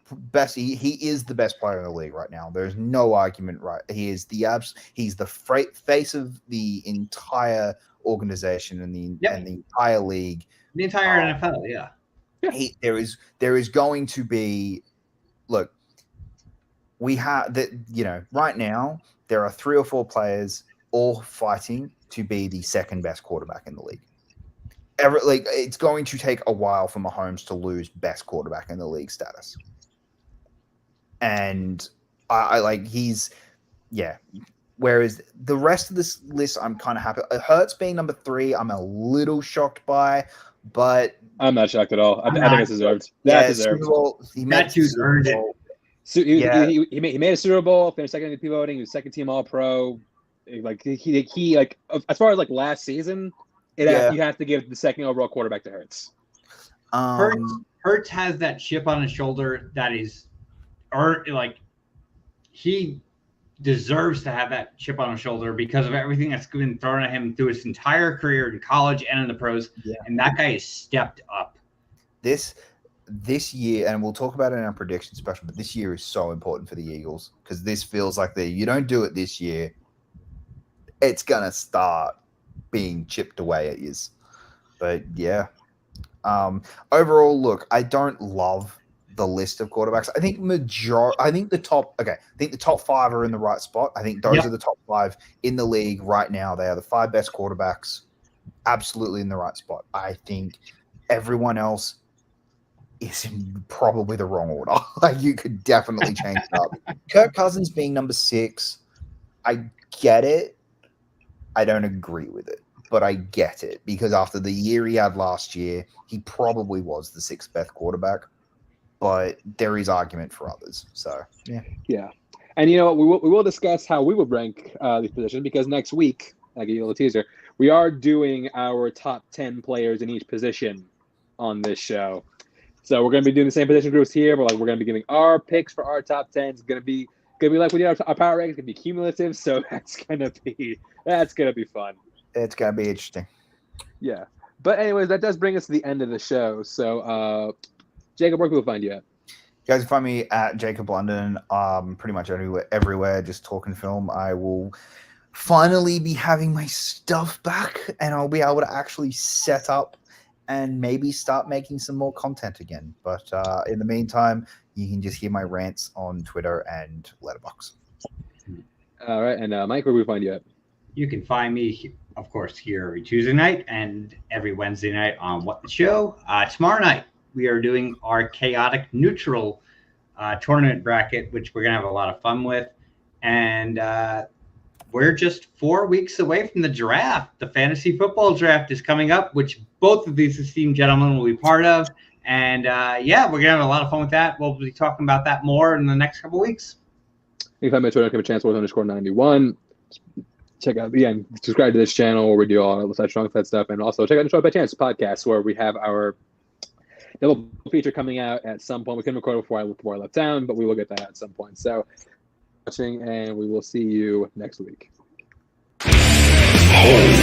He is the best player in the league right now. There's no argument. Right, he's the face of the entire organization and the entire league, the entire NFL. Yeah, there is going to be. Look, we have that. Right now there are 3 or 4 players all fighting to be the second best quarterback in the league. It's going to take a while for Mahomes to lose best quarterback in the league status. And Whereas the rest of this list, I'm kind of happy. Hurts being number 3, I'm a little shocked by, but I'm not shocked at all. I think it's deserved. That deserved. That dude earned it. So he made a Super Bowl, finished second in MVP voting, he was second team All Pro. Like he as far as like last season. You have to give the second overall quarterback to Hurts. Hurts has that chip on his shoulder that is, he deserves to have that chip on his shoulder because of everything that's been thrown at him through his entire career in college and in the pros. Yeah. And that guy has stepped up. This year, and we'll talk about it in our prediction special, but this year is so important for the Eagles because this feels like you don't do it this year, it's gonna start being chipped away at you. But yeah. Overall, look, I don't love the list of quarterbacks. I think the top 5 are in the right spot. I think those are the top 5 in the league right now. They are the 5 best quarterbacks, absolutely in the right spot. I think everyone else is in probably the wrong order. Like, you could definitely change it up. Kirk Cousins being number 6, I get it. I don't agree with it, but I get it because after the year he had last year, he probably was the 6th best quarterback. But there is argument for others. So yeah. And you know what? We will discuss how we would rank these positions, because next week, I'll give you a little teaser, we are doing our top 10 players in each position on this show. So we're going to be doing the same position groups here, but like we're going to be giving our picks for our top 10. It's going to be like we did our power rankings. It's going to be cumulative, so that's going to be fun. It's going to be interesting. Yeah. But anyways, that does bring us to the end of the show. So Jacob, where can we find you at? You guys can find me at Jacob London, pretty much everywhere, just talking film. I will finally be having my stuff back, and I'll be able to actually set up and maybe start making some more content again. But in the meantime, you can just hear my rants on Twitter and Letterboxd. All right, and Mike, where can we find you at? You can find me, of course, here every Tuesday night and every Wednesday night on What the Show. Tomorrow night, we are doing our chaotic neutral tournament bracket, which we're going to have a lot of fun with. And we're just 4 weeks away from the draft. The fantasy football draft is coming up, which both of these esteemed gentlemen will be part of. And we're going to have a lot of fun with that. We'll be talking about that more in the next couple of weeks. You can find me on Twitter, give a chance _91. Check out, again, subscribe to this channel where we do all such strong fed stuff. And also check out the Show by Chance podcast, where we have our double feature coming out at some point. We couldn't record before I left town, but we will get that at some point. So, watching, and we will see you next week. Holy